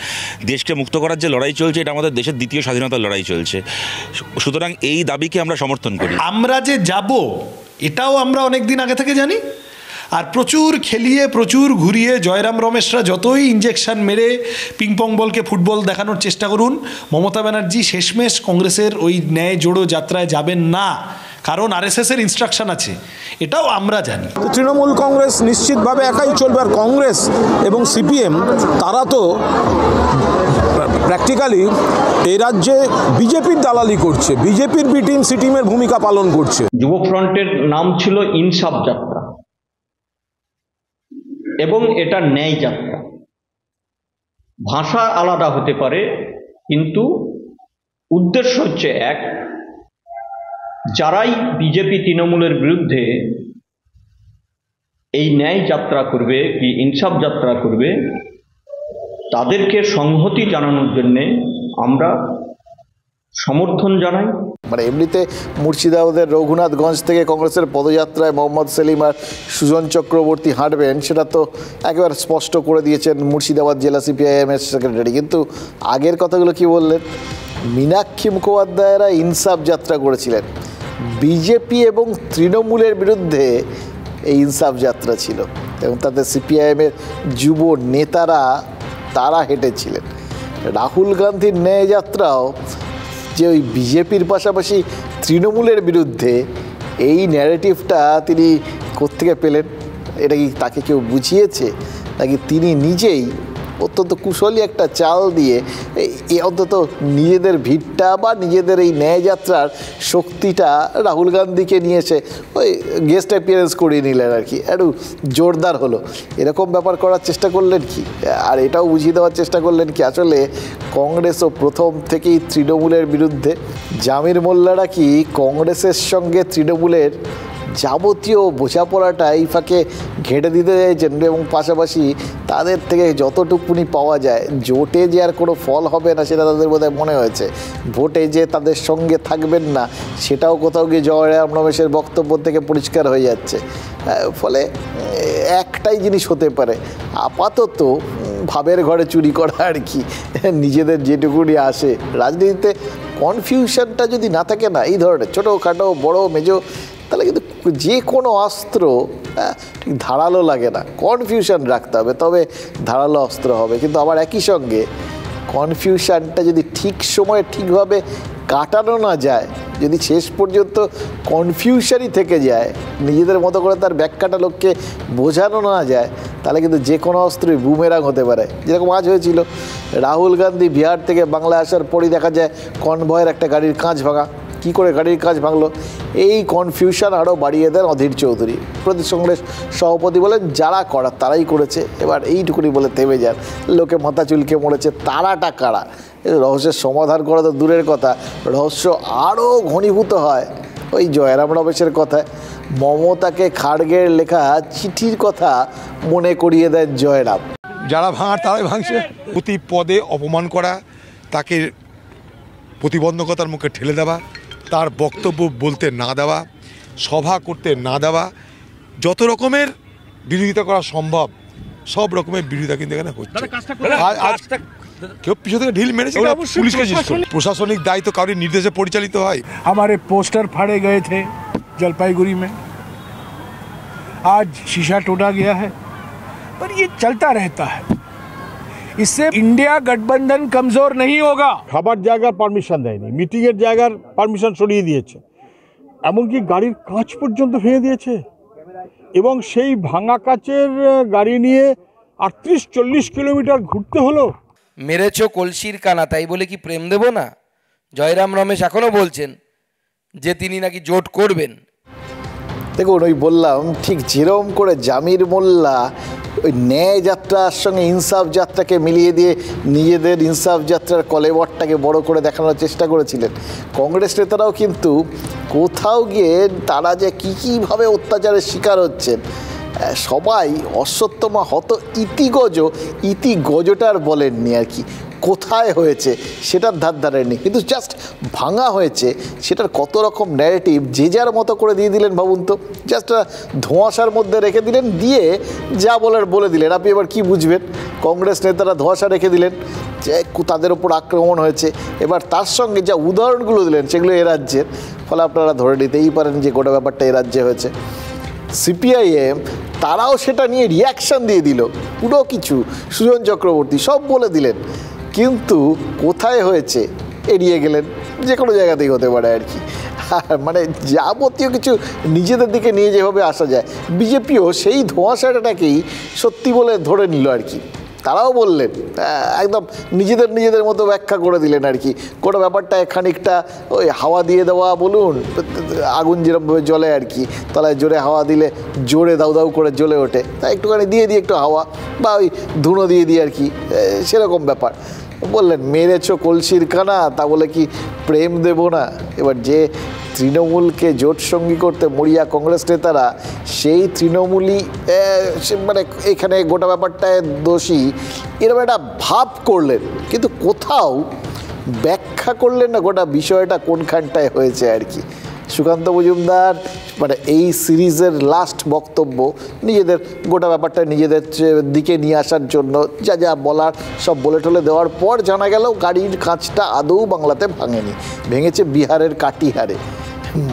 দেশকে মুক্ত করার যে লড়াই চলছে, এটা আমাদের দেশের দ্বিতীয় স্বাধীনতার লড়াই চলছে। সুতরাং এই দাবিকে আমরা সমর্থন করি। আমরা যে যাব এটাও আমরা অনেক দিন আগে থেকে জানি। আর প্রচুর খেলিয়ে, প্রচুর ঘুরিয়ে জয়রাম রমেশরা যতই ইঞ্জেকশন মেরে পিংপং বলকে ফুটবল দেখানোর চেষ্টা করুন, মমতা ব্যানার্জি শেষমেশ কংগ্রেসের ওই ন্যায় জোড়ো যাত্রায় যাবেন না, কারণ আরএসএসের ইনস্ট্রাকশন আছে, এটাও আমরা জানি। তো তৃণমূল কংগ্রেস নিশ্চিতভাবে একাই চলবে। আর কংগ্রেস এবং সিপিএম তারা তো প্র্যাকটিক্যালি এই রাজ্যে বিজেপির দালালি করছে, বিজেপির বি টিম সি টিমের ভূমিকা পালন করছে। যুব ফ্রন্টের নাম ছিল ইনসাফ যাত্রা এবং এটা ন্যায় যাত্রা। ভাষা আলাদা হতে পারে, কিন্তু উদ্দেশ্য হচ্ছে এক। যারাই বিজেপি তৃণমূলের বিরুদ্ধে এই ন্যায় যাত্রা করবে কি ইনসাফ যাত্রা করবে, তাদেরকে সংহতি জানানোর জন্যে আমরা সমর্থন জানাই। মানে এমনিতে মুর্শিদাবাদের রঘুনাথগঞ্জ থেকে কংগ্রেসের পদযাত্রায় মোহাম্মদ সেলিম আর সুজন চক্রবর্তী হাঁটবেন, সেটা তো একেবারে স্পষ্ট করে দিয়েছেন মুর্শিদাবাদ জেলা সিপিআইএমের সেক্রেটারি। কিন্তু আগের কথাগুলো কি বললেন? মীনাক্ষী মুখোপাধ্যায়রা ইনসাফ যাত্রা করেছিলেন, বিজেপি এবং তৃণমূলের বিরুদ্ধে এই ইনসাফ যাত্রা ছিল, এবং তাতে সিপিআইএমের যুব নেতারা তারা হেঁটেছিলেন। রাহুল গান্ধীর ন্যায় যাত্রাও যে ওই বিজেপির পাশাপাশি তৃণমূলের বিরুদ্ধে, এই ন্যারেটিভটা তিনি কোত্থেকে পেলেন? এটা কি তাকে কেউ বুঝিয়েছে, নাকি তিনি নিজেই অত্যন্ত কুশলী একটা চাল দিয়ে অন্তত নিজেদের ভিড়টা বা নিজেদের এই ন্যায়যাত্রার শক্তিটা রাহুল গান্ধীকে নিয়ে এসে ওই গেস্ট অ্যাপিয়ারেন্স করিয়ে নিলেন আর কি, একটু জোরদার হলো, এরকম ব্যাপার করার চেষ্টা করলেন কি? আর এটাও বুঝিয়ে দেওয়ার চেষ্টা করলেন কি আসলে কংগ্রেসও প্রথম থেকেই তৃণমূলের বিরুদ্ধে। জামির মোল্লারা কি কংগ্রেসের সঙ্গে তৃণমূলের যাবতীয় বোঝাপড়াটা এই ফাঁকে ঘেঁটে দিতে চাইছেন, এবং পাশাপাশি তাদের থেকে যতটুকুনি পাওয়া যায় জোটে যে আর কোনো ফল হবে না সেটা তাদের বোধহয় মনে হয়েছে, ভোটে যে তাদের সঙ্গে থাকবেন না সেটাও কোথাও গিয়ে জয়রাম রমেশের বক্তব্য থেকে পরিষ্কার হয়ে যাচ্ছে। ফলে একটাই জিনিস হতে পারে, আপাতত ভাবের ঘরে চুরি করা আর কি, নিজেদের যেটুকুনি আসে। রাজনীতিতে কনফিউশনটা যদি না থাকে না, এই ধরনের ছোটোখাটো বড়ো মেজো, তাহলে কিন্তু যে কোনো অস্ত্র ঠিক ধারালো লাগে না, কনফিউশন রাখতে হবে, তবে ধারালো অস্ত্র হবে। কিন্তু আবার একই সঙ্গে কনফিউশনটা যদি ঠিক সময়ে ঠিকভাবে কাটানো না যায়, যদি শেষ পর্যন্ত কনফিউশনই থেকে যায়, নিজেদের মতো করে তার ব্যাখ্যাটা লোককে বোঝানো না যায়, তাহলে কিন্তু যে কোনো অস্ত্রই বুমেরাং হতে পারে। যেরকম আজ হয়েছিল, রাহুল গান্ধী বিহার থেকে বাংলায় আসার পরই দেখা যায় কনভয়ের একটা গাড়ির কাঁচ ভাঙা। কী করে গাড়ির কাজ ভাঙলো, এই কনফিউশন আরও বাড়িয়ে দেন অধীর চৌধুরী। প্রদেশ কংগ্রেস সভাপতি বলেন যারা করার তারাই করেছে, এবার এইটুকুনি বলে থেমে যান। লোকে মাথা চুলকে মরেছে, তারাটা কারা? রহস্যের সমাধান করা তো দূরের কথা, রহস্য আরও ঘনীভূত হয় ওই জয়রাম রমেশের কথায় মমতাকে খাড়গের লেখা চিঠির কথা মনে করিয়ে দেন জয়রাম। যারা ভাঙার তারাই ভাঙছে। প্রতি পদে অপমান করা, তাকে প্রতিবন্ধকতার মুখে ঠেলে দেওয়া, তার বক্তব্য বলতে না দেওয়া, সভা করতে না দেওয়া, যত রকমের বিরোধিতা করা সম্ভব সব রকমের বিরোধিতা কিন্তু এখানে হচ্ছে। কেউ পিছু থেকে ঢিল মেরেছে, পুলিশকে প্রশাসনিক দায়িত্ব কারোর নির্দেশে পরিচালিত হয়। हमारे पोस्टर फाड़े गए थे जलपाईगुड़ी में, आज शीशा टूटा गया है, पर ये चलता रहता है। इससे इंडिया गठबंधन कमजोर नहीं होगा। খাবার জায়গার পারমিশন দেয়নি, মিটিংয়ের জায়গার পারমিশন সরিয়ে দিয়েছে, এমনকি গাড়ির কাঁচ পর্যন্ত ভেঙে দিয়েছে। এবং সেই ভাঙা কাচের গাড়ি নিয়ে 38-40 কিলোমিটার ঘুরতে হলো। মেরেছ কলসির কানা, তাই বলে কি প্রেম দেব না? জয়রাম রমেশ এখনও বলছেন যে তিনি নাকি জোট করবেন। দেখুন, ওই বললাম ঠিক যেরকম করে জামির মোল্লা ওই ন্যায় যাত্রার সঙ্গে ইনসাফ যাত্রাকে মিলিয়ে দিয়ে নিজেদের ইনসাফ যাত্রার কলেবরটাকে বড় করে দেখানোর চেষ্টা করেছিলেন, কংগ্রেস নেতারাও কিন্তু কোথাও গিয়ে তারা যে কীভাবে অত্যাচারের শিকার হচ্ছেন, সবাই অশ্বত্থমা হত ইতিগজটার বলেননি আর কি, কোথায় হয়েছে সেটার ধার ধারেননি, কিন্তু জাস্ট ভাঙা হয়েছে সেটার কত রকম ন্যারেটিভ যে যার মতো করে দিয়ে দিলেন। ভাবুন তো, জাস্ট ধোঁয়াশার মধ্যে রেখে দিলেন, দিয়ে যা বলার বলে দিলেন। আপনি এবার কি বুঝবেন? কংগ্রেস নেতারা ধোঁয়াশা রেখে দিলেন যে তাদের ওপর আক্রমণ হয়েছে, এবার তার সঙ্গে যা উদাহরণগুলো দিলেন সেগুলো এ রাজ্যের, ফলে আপনারা ধরে নিতেই পারেন যে গোটা ব্যাপারটা এ রাজ্যে হয়েছে। সিপিআইএম তারাও সেটা নিয়ে রিয়াকশান দিয়ে দিল, পুরো কিছু সুজন চক্রবর্তী সব বলে দিলেন, কিন্তু কোথায় হয়েছে এড়িয়ে গেলেন। যে কোনো জায়গাতেই হতে পারে আর কি, মানে যাবতীয় কিছু নিজেদের দিকে নিয়ে যেভাবে আসা যায়, বিজেপিও সেই ধোঁয়াশাটাকেই সত্যি বলে ধরে নিল আর কি। তারাও বললেন, একদম নিজেদের মতো ব্যাখ্যা করে দিলেন আর কি। কোনো ব্যাপারটা খানিকটা ওই হাওয়া দিয়ে দেওয়া বলুন, আগুন যেরকমভাবে জ্বলে আর কি, তলায় জোরে হাওয়া দিলে জোরে দাউ দাউ করে জ্বলে ওঠে, তাই একটুখানি দিয়ে একটু হাওয়া বা ওই ধুনো দিয়ে আর কি, সেরকম ব্যাপার। বললেন মেরেছ কলসির কানা, তা বলে কি প্রেম দেব না? এবার যে তৃণমূলকে জোট সঙ্গী করতে মরিয়া কংগ্রেস নেতারা, সেই তৃণমূলই মানে এখানে গোটা ব্যাপারটায় দোষী এরকম একটা ভাব করলেন, কিন্তু কোথাও ব্যাখ্যা করলেন না গোটা বিষয়টা কোনখানটায় হয়েছে আর কি। সুকান্ত মজুমদার মানে এই সিরিজের লাস্ট বক্তব্য নিজেদের গোটা ব্যাপারটা নিজেদের দিকে নিয়ে আসার জন্য যা যা বলার সব বলে টলে দেওয়ার পর জানা গেল গাড়ির কাঁচটা আদৌ বাংলাতে ভাঙেনি, ভেঙেছে বিহারের কাটিহারে।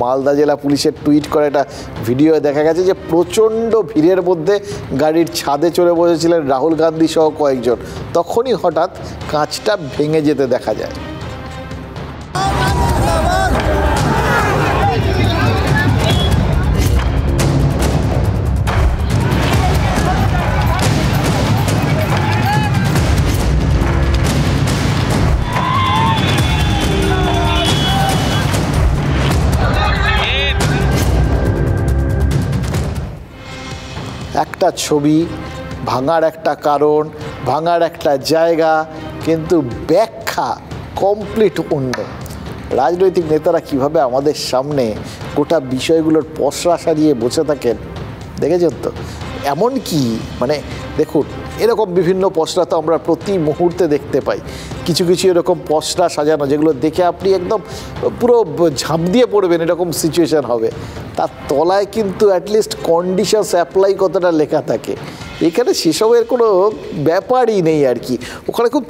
মালদা জেলা পুলিশের টুইট করে একটা ভিডিও দেখা গেছে যে প্রচণ্ড ভিড়ের মধ্যে গাড়ির ছাদে চড়ে বসেছিলেন রাহুল গান্ধী সহ কয়েকজন, তখনই হঠাৎ কাঁচটা ভেঙে যেতে দেখা যায়। একটা ছবি, ভাঙার একটা কারণ, ভাঙার একটা জায়গা, কিন্তু ব্যাখ্যা কমপ্লিট অন্য। রাজনৈতিক নেতারা কিভাবে আমাদের সামনে গোটা বিষয়গুলোর পসরা সারিয়ে বসে থাকেন দেখেছেন তো? এমন কি মানে দেখুন, এরকম বিভিন্ন পসরা তো আমরা প্রতি মুহূর্তে দেখতে পাই, কিছু কিছু এরকম পসরা সাজানো যেগুলো দেখে আপনি একদম পুরো ঝাঁপ দিয়ে পড়বেন এরকম সিচুয়েশান হবে, তার তলায় কিন্তু অ্যাটলিস্ট কন্ডিশনস অ্যাপ্লাই কতটা লেখা থাকে। এখানে সেসবের কোনো ব্যাপারই নেই আর কি, ওখানে খুব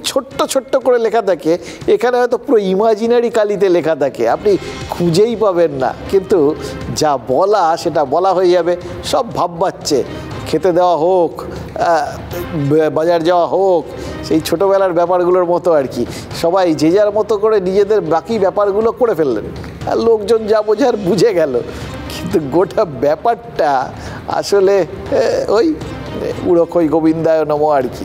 ছোট্ট করে লেখা থাকে, এখানে হয়তো পুরো ইমাজিনারি কালিতে লেখা থাকে, আপনি খুঁজেই পাবেন না, কিন্তু যা বলা সেটা বলা হয়ে যাবে। সব ভাববাচ্ছে খেতে দেওয়া হোক, বাজার যাওয়া হোক, সেই ছোটোবেলার ব্যাপারগুলোর মতো আর কি, সবাই যে যার মতো করে নিজেদের বাকি ব্যাপারগুলো করে ফেললেন, আর লোকজন যা বোঝার বুঝে গেল, কিন্তু গোটা ব্যাপারটা আসলে ওই উড়োখই গোবিন্দায় নমঃ আর কি,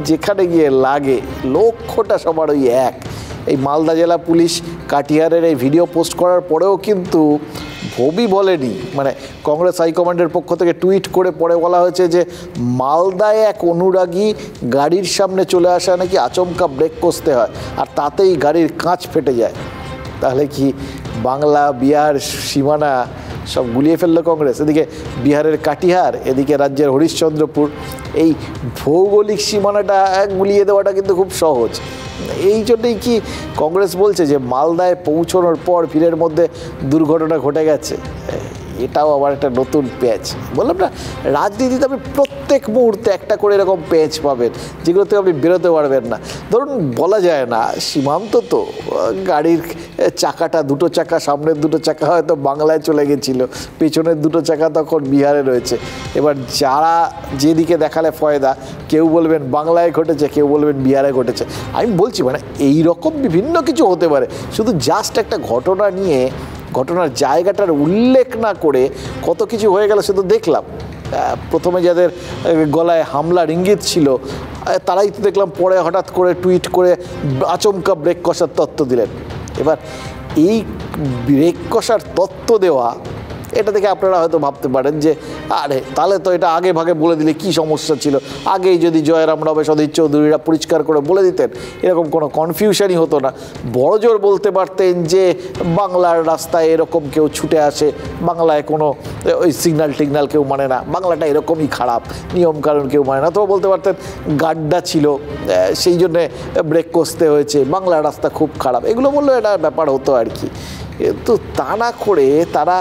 যেখানে গিয়ে লাগে লক্ষ্যটা সবার ওই এক। এই মালদা জেলা পুলিশ কাটিহারের এই ভিডিও পোস্ট করার পরেও কিন্তু ভবি বলেনি, মানে কংগ্রেস হাইকমান্ডের পক্ষ থেকে টুইট করে পরে বলা হয়েছে যে মালদায় এক অনুরাগী গাড়ির সামনে চলে আসা নাকি আচমকা ব্রেক কষতে হয়, আর তাতেই গাড়ির কাঁচ ফেটে যায়। তাহলে কি বাংলা বিহার সীমানা সব গুলিয়ে ফেললো কংগ্রেস? এদিকে বিহারের কাটিহার, এদিকে রাজ্যের হরিশ্চন্দ্রপুর, এই ভৌগোলিক সীমানাটা গুলিয়ে দেওয়াটা কিন্তু খুব সহজ। এই জন্যই কি কংগ্রেস বলছে যে মালদায় পৌঁছানোর পর ভিড়ের মধ্যে দুর্ঘটনা ঘটে গেছে? এটাও আবার একটা নতুন প্যাচ। বললাম না, রাজনীতিতে আপনি প্রত্যেক মুহূর্তে একটা করে এরকম প্যাচ পাবেন যেগুলোতে আপনি বেরোতে পারবেন না। ধরুন বলা যায় না, সীমান্ত তো গাড়ির চাকাটা, দুটো চাকা, সামনের দুটো চাকা হয়তো বাংলায় চলে গেছিলো, পেছনের দুটো চাকা তখন বিহারে রয়েছে। এবার যারা যেদিকে দেখালে ফয়দা, কেউ বলবেন বাংলায় ঘটেছে, কেউ বলবেন বিহারে ঘটেছে। আমি বলছি মানে এই রকম বিভিন্ন কিছু হতে পারে। শুধু জাস্ট একটা ঘটনা নিয়ে ঘটনার জায়গাটার উল্লেখ না করে কত কিছু হয়ে গেল শুধু দেখলাম। প্রথমে যাদের গলায় হামলার ইঙ্গিত ছিল তারাই তো দেখলাম পরে হঠাৎ করে টুইট করে আচমকা ব্রেক কষার তত্ত্ব দিলেন। এবার এই ব্রেক কষার তত্ত্ব দেওয়া, এটা থেকে আপনারা হয়তো ভাবতে পারেন যে আরে তাহলে তো এটা আগে ভাগে বলে দিলে কি সমস্যা ছিল, আগেই যদি জয়রাম রমেশ অধীর চৌধুরীরা পরিষ্কার করে বলে দিতেন এরকম কোনো কনফিউশনই হতো না। বড়জোর বলতে পারতেন যে বাংলার রাস্তায় এরকম কেউ ছুটে আসে, বাংলায় কোনো ওই সিগন্যাল টিগনাল কেউ মানে না, বাংলাটা এরকমই খারাপ, নিয়মকানুন কেউ মানে না। তো বলতে পারতেন গাড্ডা ছিল সেই জন্যে ব্রেক কষতে হয়েছে, বাংলার রাস্তা খুব খারাপ, এগুলো বললেও এটা ব্যাপার হতো আর কি। কিন্তু তা না করে তারা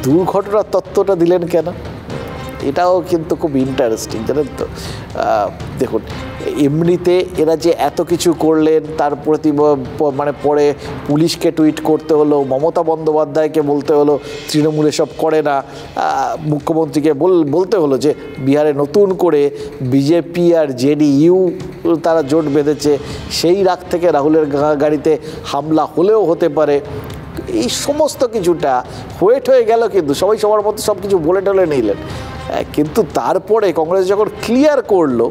দুর্ঘটনার তত্ত্বটা দিলেন কেন? এটাও কিন্তু খুব ইন্টারেস্টিং, জানেন তো। দেখুন, এমনিতে এরা যে এত কিছু করলেন তার প্রতি মানে পরে পুলিশকে টুইট করতে হলো, মমতা বন্দ্যোপাধ্যায়কে বলতে হলো তৃণমূল এসব করে না, মুখ্যমন্ত্রীকে বলতে হলো যে বিহারে নতুন করে বিজেপি আর জেডিইউ তারা জোট বেঁধেছে, সেই রাগ থেকে রাহুলের গাড়িতে হামলা হলেও হতে পারে। এই সমস্ত কিছুটা ওয়েট হয়ে গেল, কিন্তু সবাই সবার মতো সব কিছু বলে টলে নিলেন। কিন্তু তারপরে কংগ্রেস যখন ক্লিয়ার করলো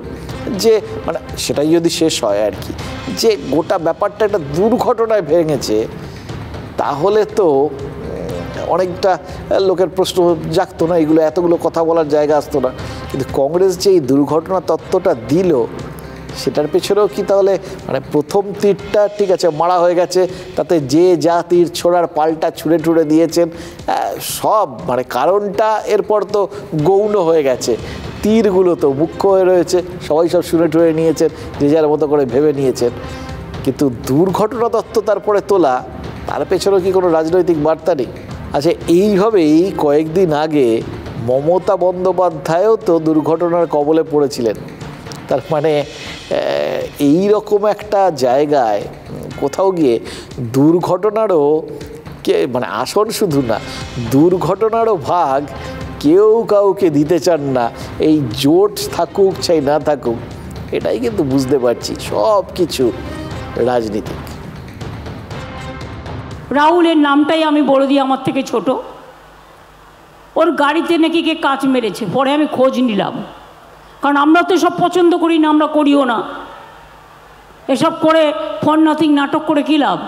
যে মানে সেটাই যদি শেষ হয় আর কি, যে গোটা ব্যাপারটা একটা দুর্ঘটনায় ভেঙেছে, তাহলে তো অনেকটা লোকের প্রশ্ন জাগতো না, এগুলো এতগুলো কথা বলার জায়গা আসতো না। কিন্তু কংগ্রেস যে এই দুর্ঘটনা তত্ত্বটা দিল, সেটার পেছনেও কি তাহলে মানে প্রথম তীরটা ঠিক আছে মারা হয়ে গেছে, তাতে যে যা তীর ছোড়ার পাল্টা ছুঁড়ে টুড়ে দিয়েছেন সব, মানে কারণটা এরপর তো গৌণ হয়ে গেছে, তীরগুলো তো মুখ্য হয়ে রয়েছে, সবাই সব শুনে টুড়ে নিয়েছেন, যে যার মতো করে ভেবে নিয়েছেন। কিন্তু দুর্ঘটনা তত্ত্ব তারপরে তোলা, তার পেছনেও কি কোনো রাজনৈতিক বার্তা নেই? আচ্ছা, এইভাবেই কয়েকদিন আগে মমতা বন্দ্যোপাধ্যায়ও তো দুর্ঘটনার কবলে পড়েছিলেন। তার মানে এই রকম একটা জায়গায় কোথাও গিয়ে দুর্ঘটনারও মানে আসন শুধু না, দুর্ঘটনারও ভাগ কেউ কাউকে দিতে চান না, এই জোট থাকুক চাই না থাকুক। এটাই কিন্তু বুঝতে পারছি সব কিছু রাজনীতি। রাহুলের নামটাই আমি বলে দিই, আমার থেকে ছোট, ওর গাড়িতে নাকি কে কাঁচ মেরেছে। পরে আমি খোঁজ নিলাম, কারণ আমরা তো এসব পছন্দ করি না, আমরা করিও না। এসব করে ফর নাথিং নাটক করে কী লাভ?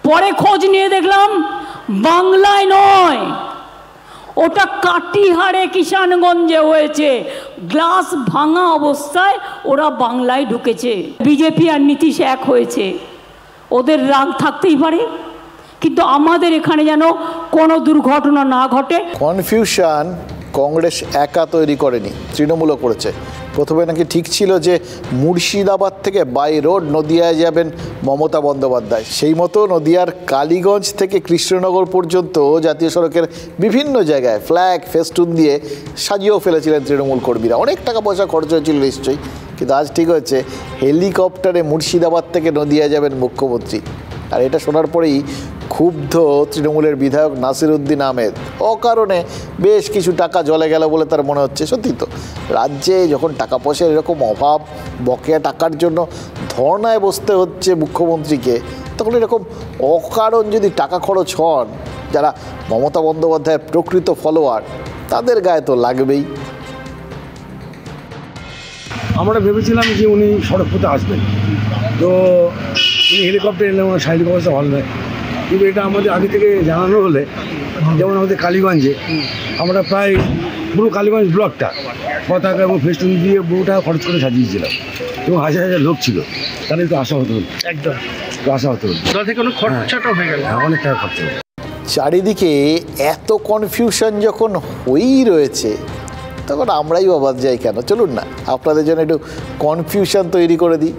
পরে খোঁজ নিয়ে দেখলাম বাংলায় নয়, ওটা কাটিহারে কিষানগঞ্জে হয়েছে। গ্লাস ভাঙা অবস্থায় ওরা বাংলায় ঢুকেছে। বিজেপি আর নীতিশ এক হয়েছে, ওদের রাগ থাকতেই পারে, কিন্তু আমাদের এখানে যেন কোনো দুর্ঘটনা না ঘটে। কনফিউশন কংগ্রেস একা তৈরি করেনি, তৃণমূলও করেছে। প্রথমে নাকি ঠিক ছিল যে মুর্শিদাবাদ থেকে বাই রোড নদিয়ায় যাবেন মমতা বন্দ্যোপাধ্যায়, সেই মতো নদিয়ার কালীগঞ্জ থেকে কৃষ্ণনগর পর্যন্ত জাতীয় সড়কের বিভিন্ন জায়গায় ফ্ল্যাগ ফেস্টুন দিয়ে সাজিয়েও ফেলেছিলেন তৃণমূল কর্মীরা। অনেক টাকা পয়সা খরচ হয়েছিল নিশ্চয়ই, কিন্তু আজ ঠিক হচ্ছে হেলিকপ্টারে মুর্শিদাবাদ থেকে নদিয়া যাবেন মুখ্যমন্ত্রী। আর এটা শোনার পরেই ক্ষুব্ধ তৃণমূলের বিধায়ক নাসিরউদ্দিন আহমেদ। অকারণে বেশ কিছু টাকা জলে গেল বলে তার মনে হচ্ছে। সত্যি তো, রাজ্যে যখন টাকা পয়সার এরকম অভাব, বকেয়া টাকার জন্য ধর্নায় বসতে হচ্ছে মুখ্যমন্ত্রীকে, তখন এরকম অকারণ যদি টাকা খরচ হন, যারা মমতা বন্দ্যোপাধ্যায়ের প্রকৃত ফলোয়ার, তাদের গায়ে তো লাগবেই। আমরা ভেবেছিলাম যে উনি সড়ক পথে আসবেন, তো উনি হেলিকপ্টার এলে ওনার শারীরিক অবস্থা ভালো নয়। কিন্তু এটা আমাদের আগে থেকে জানানো হলে, যেমন আমাদের কালীগঞ্জে আমরা প্রায় পুরো কালীগঞ্জ ব্লকটা পতাকা এবং ফেস্টুন দিয়ে বহু টাকা খরচ করে সাজিয়েছিলাম, এবং হাজার হাজার লোক ছিল, তাহলে একটু আশা হতো। একদম আশা হতে পারে। দল থেকে অনেক খরচাটা হয়ে গেল, অনেক টাকা খরচা হবে। চারিদিকে এত কনফিউশন যখন হয়েই রয়েছে তখন আমরাই অবাক যাই কেন? চলুন না আপনাদের জন্য একটু কনফিউশন তৈরি করে দিই।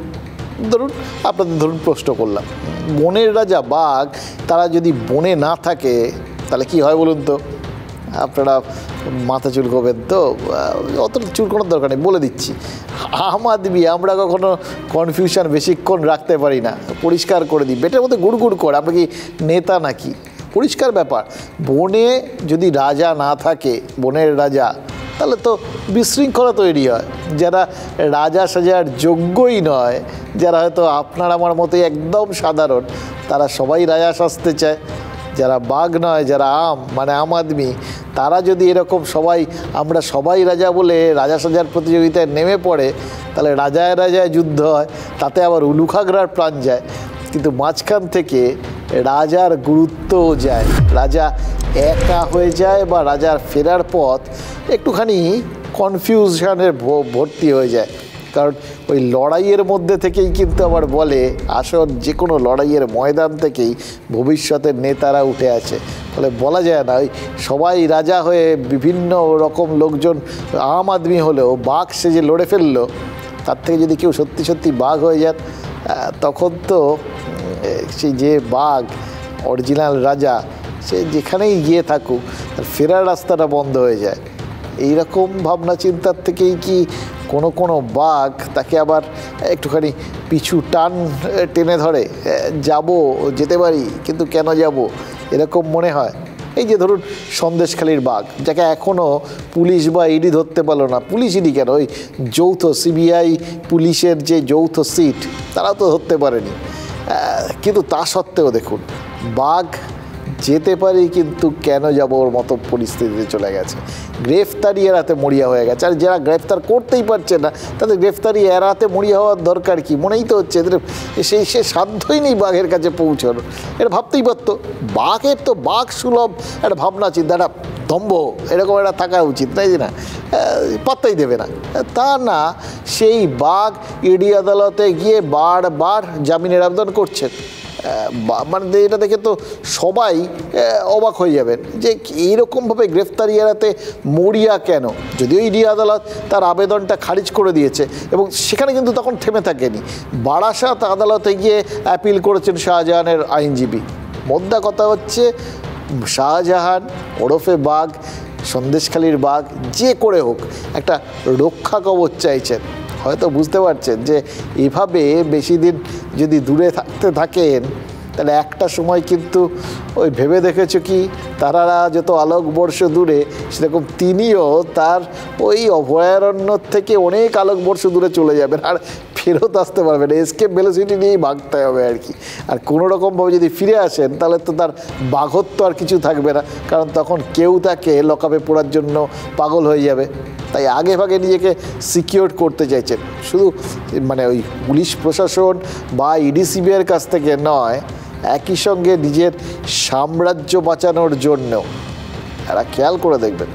ধরুন প্রশ্ন করলাম, বনের রাজা বাঘ তারা যদি বনে না থাকে তাহলে কি হয় বলুন তো? আপনারা মাথা চুলকোবেন তো, অত চুলকোনোর দরকার নেই, বলে দিচ্ছি। আম আদমি আমরা কখনো কনফিউশন বেশিক্ষণ রাখতে পারি না, পরিষ্কার করে দিই। পেটের মধ্যে গুড় করে, আমরা কি নেতা নাকি? পরিষ্কার ব্যাপার। বনে যদি রাজা না থাকে, বনের রাজা, তাহলে তো বিশৃঙ্খলা তৈরি হয়। যারা রাজা সাজার যোগ্যই নয়, যারা হয়তো আপনার আমার মতোই একদম সাধারণ, তারা সবাই রাজা সাজতে চায়। যারা বাঘ নয়, যারা আম আদমি, তারা যদি এরকম আমরা সবাই রাজা বলে রাজা সাজার প্রতিযোগিতায় নেমে পড়ে, তাহলে রাজায় রাজায় যুদ্ধ হয়, তাতে আবার উলুখাগড়ার প্রাণ যায়। কিন্তু মাঝখান থেকে রাজার গুরুত্বও যায়, রাজা একা হয়ে যায়, বা রাজার ফেরার পথ একটুখানি কনফিউশনের ভর্তি হয়ে যায়। কারণ ওই লড়াইয়ের মধ্যে থেকেই কিন্তু আবার বলে, আসল যে কোনো লড়াইয়ের ময়দান থেকেই ভবিষ্যতের নেতারা উঠে আসে। ফলে বলা যায় না ওই সবাই রাজা হয়ে বিভিন্ন রকম লোকজন আম আদমি হলেও বাঘ সে যে লড়ে ফেললো, তার থেকে যদি কেউ সত্যি সত্যি বাঘ হয়ে যান, তখন তো সেই যে বাঘ অরিজিনাল রাজা, সে যেখানেই গিয়ে থাকুক তার ফেরার রাস্তাটা বন্ধ হয়ে যায়। এইরকম ভাবনা চিন্তার থেকেই কি কোনো বাঘ তাকে আবার একটুখানি পিছু টেনে ধরে, যেতে পারি কিন্তু কেন যাব, এরকম মনে হয়। এই যে ধরুন সন্দেশখালীর বাঘ, যাকে এখনও পুলিশ বা ইডি ধরতে পারলো না। পুলিশ ইডি কেন, ওই যৌথ সিবিআই পুলিশের যে যৌথ সিট, তারাও তো ধরতে পারেনি। কিন্তু তা সত্ত্বেও দেখুন, বাঘ যেতে পারি কিন্তু কেন যাব ওর মতো পরিস্থিতিতে চলে গেছে। গ্রেফতারি এড়াতে মরিয়া হয়ে গেছে। আর যারা গ্রেফতার করতেই পারছে না, তাদের গ্রেফতারি এড়াতে মরিয়া হওয়ার দরকার কি? মনেই তো হচ্ছে এদের সে সাধ্যই নেই বাঘের কাছে পৌঁছানো। এটা ভাবতেই পারতো, বাঘের তো বাঘ সুলভ একটা ভাবনা চিন্তা, একটা দম্ভ, এরকম একটা থাকা উচিত, তাই না? পাত্তাই দেবে না। তা না, সেই বাঘ ইডি আদালতে গিয়ে বারবার জামিনের আবেদন করছেন। এটা দেখে তো সবাই অবাক হয়ে যাবেন যে এইরকমভাবে গ্রেফতারি এড়াতে মরিয়া কেন। যদিও ইডি আদালত তার আবেদনটা খারিজ করে দিয়েছে, এবং সেখানে কিন্তু তখন থেমে থাকেনি। বারাসাত আদালতে গিয়ে অ্যাপিল করেছেন শাহজাহানের আইনজীবী। মোদ্দা কথা হচ্ছে, শাহজাহান ওরফে বাঘ, সন্দেশখালীর বাঘ, যে করে হোক একটা রক্ষা কবচ চাইছেন। হয়তো বুঝতে পারছেন যে এভাবে বেশি দিন যদি দূরে থাকেন, তাহলে একটা সময় কিন্তু ওই ভেবে দেখেছো কি, তারা যত আলোকবর্ষ দূরে, সেরকম তিনিও তার ওই অভয়ারণ্য থেকে অনেক আলোকবর্ষ দূরে চলে যাবেন, আর ফেরত আসতে পারবেন। এসকেপ ভেলোসিটি নিয়েই ভাগতে হবে আর কি। আর কোনো রকমভাবে যদি ফিরে আসেন, তাহলে তো তার বাঘত্ব আর কিছু থাকবে না, কারণ তখন কেউ তাকে লকআপে পড়ার জন্য পাগল হয়ে যাবে। তাই আগে ভাগে নিজেকে সিকিউর করতে চাইছেন, শুধু ওই পুলিশ প্রশাসন বা ইডিসিবির কাছ থেকে নয়, একই সঙ্গে নিজের সাম্রাজ্য বাঁচানোর জন্য। এরা খেয়াল করে দেখবেন,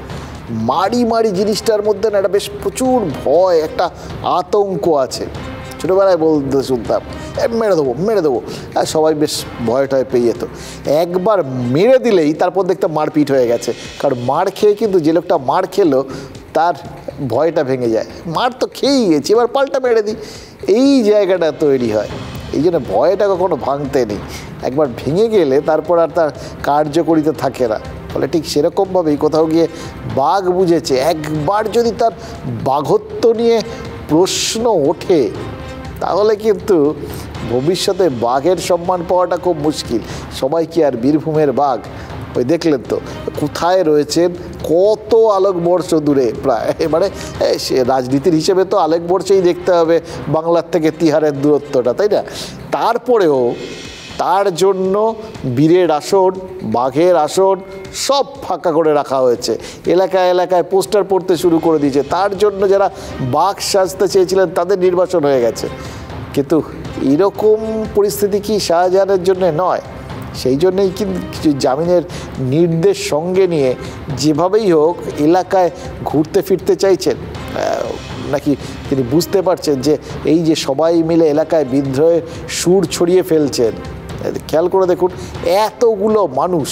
মারি জিনিসটার মধ্যে না একটা বেশ প্রচুর ভয়, একটা আতঙ্ক আছে। ছোটোবেলায় বলতে শুনতাম, মেরে দেবো, আর সবাই বেশ ভয়টায় পেয়ে যেত। একবার মেরে দিলেই তারপর দেখতাম মারপিট হয়ে গেছে, কারণ মার খেয়ে কিন্তু যে লোকটা মার খেলো তার ভয়টা ভেঙে যায়। মার তো খেয়েই গেছি, এবার পাল্টা মেরে দিই, এই জায়গাটা তৈরি হয়। এই জন্য ভয়টা কখনো ভাঙতে নেই, একবার ভেঙে গেলে তারপর আর তার কার্যকরিতা থাকে না। ফলে ঠিক সেরকমভাবেই কোথাও গিয়ে বাঘ বুঝেছে, একবার যদি তার বাঘত্ব নিয়ে প্রশ্ন ওঠে, তাহলে কিন্তু ভবিষ্যতে বাঘের সম্মান পাওয়াটা খুব মুশকিল। সবাই কি আর বীরভূমের বাঘ? ওই দেখলেন তো কোথায় রয়েছেন, কত আলোকবর্ষ দূরে প্রায়। সে রাজনীতির হিসেবে তো আলোকবর্ষেই দেখতে হবে বাংলার থেকে তিহারের দূরত্বটা, তাই না? তারপরেও তার জন্য বীরের আসন, বাঘের আসন সব ফাঁকা করে রাখা হয়েছে। এলাকায় পোস্টার পড়তে শুরু করে দিয়েছে। তার জন্য যারা বাঘ সাজতে চেয়েছিলেন তাদের নির্বাচন হয়ে গেছে। কিন্তু এরকম পরিস্থিতি কি শাহজাহানের জন্য নয়? সেই জন্যই কিন্তু জামিনের নির্দেশ সঙ্গে নিয়ে যেভাবেই হোক এলাকায় ঘুরতে ফিরতে চাইছেন। নাকি তিনি বুঝতে পারছেন যে এই যে সবাই মিলে এলাকায় বিদ্রোহের সুর ছড়িয়ে ফেলছেন? খেয়াল করে দেখুন, এতগুলো মানুষ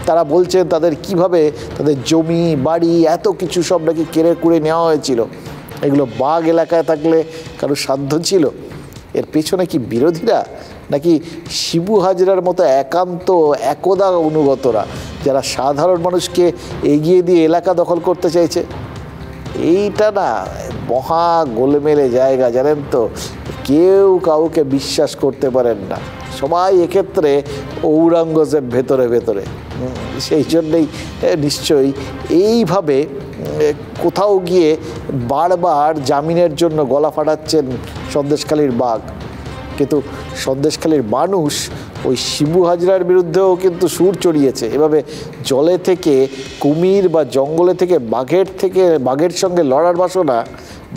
তারা বলছেন তাদের কিভাবে তাদের জমি বাড়ি এত কিছু সব নাকি কেড়ে কুড়ে নেওয়া হয়েছিল। এগুলো বাঘ এলাকায় থাকলে কারো সাধ্য ছিল? এর পেছনে কি বিরোধীরা, নাকি শিবু হাজরার মতো একান্ত একদা অনুগতরা যারা সাধারণ মানুষকে এগিয়ে দিয়ে এলাকা দখল করতে চাইছে? এইটা না মহা গোলমেলে জায়গা, জানেন তো। কেউ কাউকে বিশ্বাস করতে পারেন না, সবাই এক্ষেত্রে ঔরঙ্গজেব ভেতরে ভেতরে। সেই জন্যেই নিশ্চয়ই এইভাবে কোথাও গিয়ে বারবার জামিনের জন্য গলা ফাটাচ্ছেন সন্দেশখালীর বাঘ। কিন্তু সন্দেশখালীর মানুষ ওই শিবু হাজরার বিরুদ্ধেও কিন্তু সুর চড়িয়েছে। এভাবে জলে থেকে কুমির বা জঙ্গলে থেকে বাঘের সঙ্গে লড়ার বাসনা,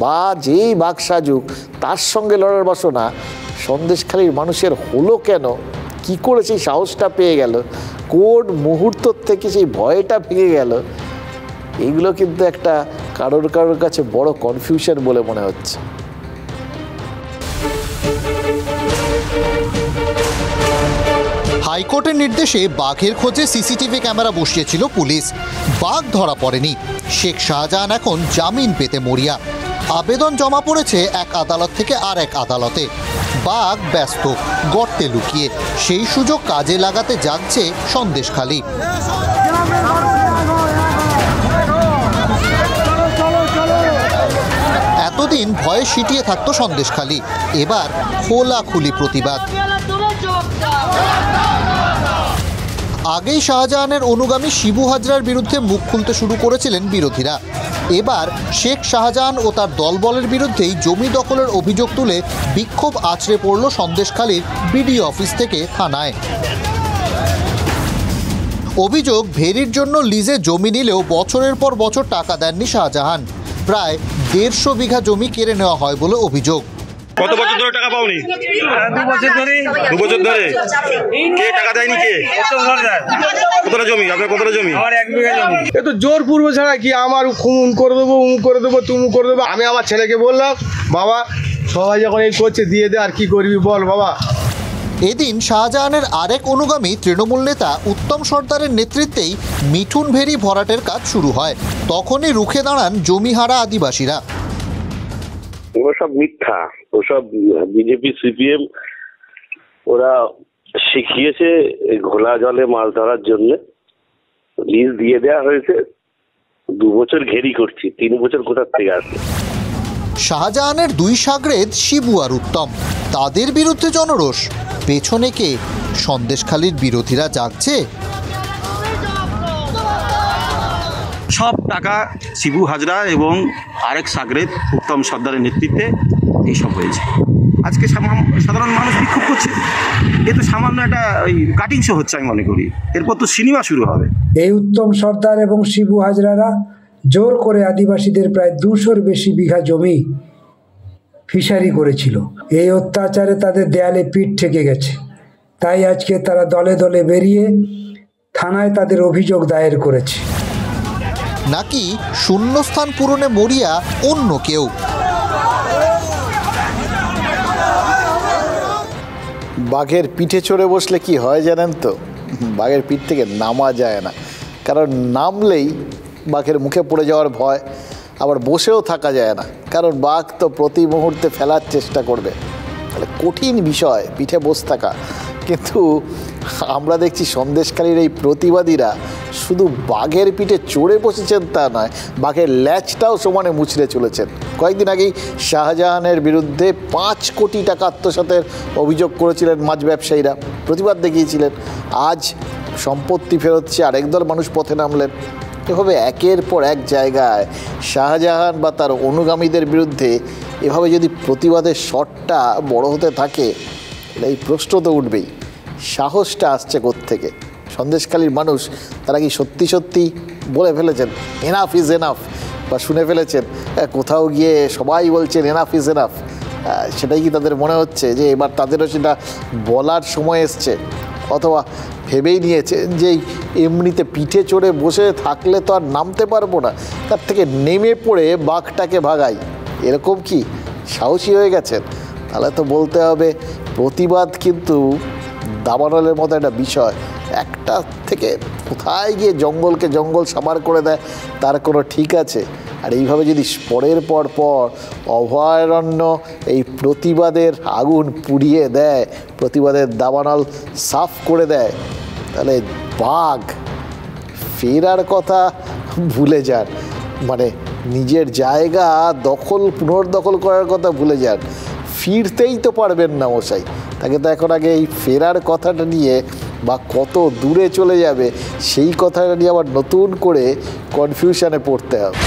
বা যেই বাঘ সাজুক তার সঙ্গে লড়ার বাসনা সন্দেশখালীর মানুষের হলো কেন? কি করে সেই সাহসটা পেয়ে গেল? কোন মুহূর্ত থেকে সেই ভয়টা ভেঙে গেল? এগুলো কিন্তু একটা কারোর কাছে বড় কনফিউশন বলে মনে হচ্ছে। হাইকোর্টের নির্দেশে বাঘের খোঁজে সিসিটিভি ক্যামেরা বসিয়েছিল পুলিশ। বাঘ ধরা পড়েনি। শেখ শাহজাহান এখন জামিন পেতে মরিয়া। আবেদন জমা পড়েছে এক আদালত থেকে আর এক আদালতে। বাঘ ব্যস্ত, গর্তে লুকিয়ে। সেই সুযোগ কাজে লাগাতে জাগছে সন্দেশখালী। এতদিন ভয়ে সিটিয়ে থাকতো সন্দেশখালী, এবার খোলাখুলি প্রতিবাদ। আগেই শাহজাহানের অনুগামী শিবু হাজরার বিরুদ্ধে মুখ খুলতে শুরু করেছিলেন বিরোধীরা। এবার শেখ শাহজাহান ও তার দলবলের বিরুদ্ধেই জমি দখলের অভিযোগ তুলে বিক্ষোভ আছড়ে পড়ল সন্দেশখালীর বিডিও অফিস থেকে থানায়। অভিযোগ, ভেরির জন্য লিজে জমি নিলেও বছরের পর বছর টাকা দেননি শাহজাহান। প্রায় 150 বিঘা জমি কেড়ে নেওয়া হয় বলে অভিযোগ। কত বছর ধরে টাকা পাওনি? 2 বছর ধরে। 2 বছর ধরে কে টাকা দেয়নি? কে? কতটা জমি? আপনার কতটা জমি? আমার 1 বিঘা জমি। এ তো জোর পূর্ব ছাড়া কি, আমার খুন করে দেবো, করে দেবো, তুমি করে দেবো। আমি আমার ছেলেকে বললাম, বাবা সবাই যখন এই করছে দিয়ে দে, আর কি করবি বল বাবা। এদিন শাহজাহানের আরেক অনুগামী তৃণমূল নেতা উত্তম সর্দারের নেতৃত্বেই মিঠুন ভেরি ভরাটের কাজ শুরু হয়। তখনই রুখে দাঁড়ান জমিহারা আদিবাসীরা। ওসব মিথ্যা, ওসব বিজেপি সিপিএম ওরা শিখিয়েছে ঘোলা জলে মাছ ধরার জন্য। লিজ দিয়ে দেওয়া হয়েছে, 2 বছর ঘেরি করছি, 3 বছর কোথার থেকে আসবে। শাহজাহানের 2 সাগরেদ শিবু আর উত্তম, তাদের বিরুদ্ধে জনরোষ। পেছনে কে? সন্দেশখালীর বিরোধীরা জাগছে। সব টাকা শিবু হাজরা এবং আরেক সাগরেদ উত্তম সর্দারের নেতৃত্বে এইসব হয়েছে। আজকে সাধারণ মানুষ বিক্ষোভ করছে, এ তো সামান্য একটা ওই কাটিং শো হচ্ছে আমি মনে করি। এরপর তো সিনেমা শুরু হবে। এই উত্তম সর্দার এবং শিবু হাজরারা জোর করে আদিবাসীদের প্রায় 200-র বেশি বিঘা জমি ফিশারি করেছিল। এই অত্যাচারে তাদের দেয়ালে পিঠ ঠেকে গেছে। তাই আজকে তারা দলে দলে বেরিয়ে থানায় তাদের অভিযোগ দায়ের করেছে। নাকি শূন্যস্থান পূরণে মরিয়া অন্য কেউ? বাঘের পিঠে চড়ে বসলে কি হয় জানেন তো? বাঘের পিঠ থেকে নামা যায় না, কারণ নামলেই বাঘের মুখে পড়ে যাওয়ার ভয়। আবার বসেও থাকা যায় না, কারণ বাঘ তো প্রতি মুহূর্তে ফেলার চেষ্টা করবে। তাহলে কঠিন বিষয় পিঠে বসে থাকা। কিন্তু আমরা দেখছি সন্দেশখালীর এই প্রতিবাদীরা শুধু বাঘের পিঠে চড়ে বসেছেন তা নয়, বাঘের ল্যাচটাও সমানে মুচড়ে চলেছেন। কয়েকদিন আগেই শাহজাহানের বিরুদ্ধে 5 কোটি টাকা আত্মসাতের অভিযোগ করেছিলেন মাছ ব্যবসায়ীরা, প্রতিবাদ দেখিয়েছিলেন। আজ সম্পত্তি ফেরত চেয়ে আরেক দল মানুষ পথে নামলেন। এভাবে একের পর এক জায়গায় শাহজাহান বা তার অনুগামীদের বিরুদ্ধে এভাবে যদি প্রতিবাদের শটটা বড় হতে থাকে, এই প্রশ্ন তো উঠবেই, সাহসটা আসছে কোত্থেকে? সন্দেশখালীর মানুষ তারা কি সত্যি সত্যি বলে ফেলেছেন এনাফ ইজ এনাফ, বা শুনে ফেলেছেন কোথাও গিয়ে সবাই বলছেন এনাফ ইজ এনাফ? সেটাই কি তাদের মনে হচ্ছে যে এবার তাদেরও সেটা বলার সময় এসছে? অথবা ভেবেই নিয়েছেন যে এমনিতে পিঠে চড়ে বসে থাকলে তো আর নামতে পারবো না, তার থেকে নেমে পড়ে বাঘটাকে ভাগাই, এরকম কি সাহসী হয়ে গেছেন? তাহলে তো বলতে হবে প্রতিবাদ কিন্তু দাবানলের মতো একটা বিষয়, একটা থেকে কোথায় গিয়ে জঙ্গলকে জঙ্গল সামার করে দেয় তার কোনো ঠিক আছে? আর এইভাবে যদি পরের পর অভয়ারণ্য এই প্রতিবাদের আগুন পুড়িয়ে দেয়, প্রতিবাদের দাবানল সাফ করে দেয়, তাহলে বাঘ ফেরার কথা ভুলে যান, মানে নিজের জায়গা পুনর্দখল করার কথা ভুলে যান। ফিরতেই তো পারবেন না মশাই, তাকে তো এখন আগে এই ফেরার কথাটা নিয়ে বা কত দূরে চলে যাবে সেই কথাটা নিয়ে আবার নতুন করে কনফিউশনে পড়তে হবে।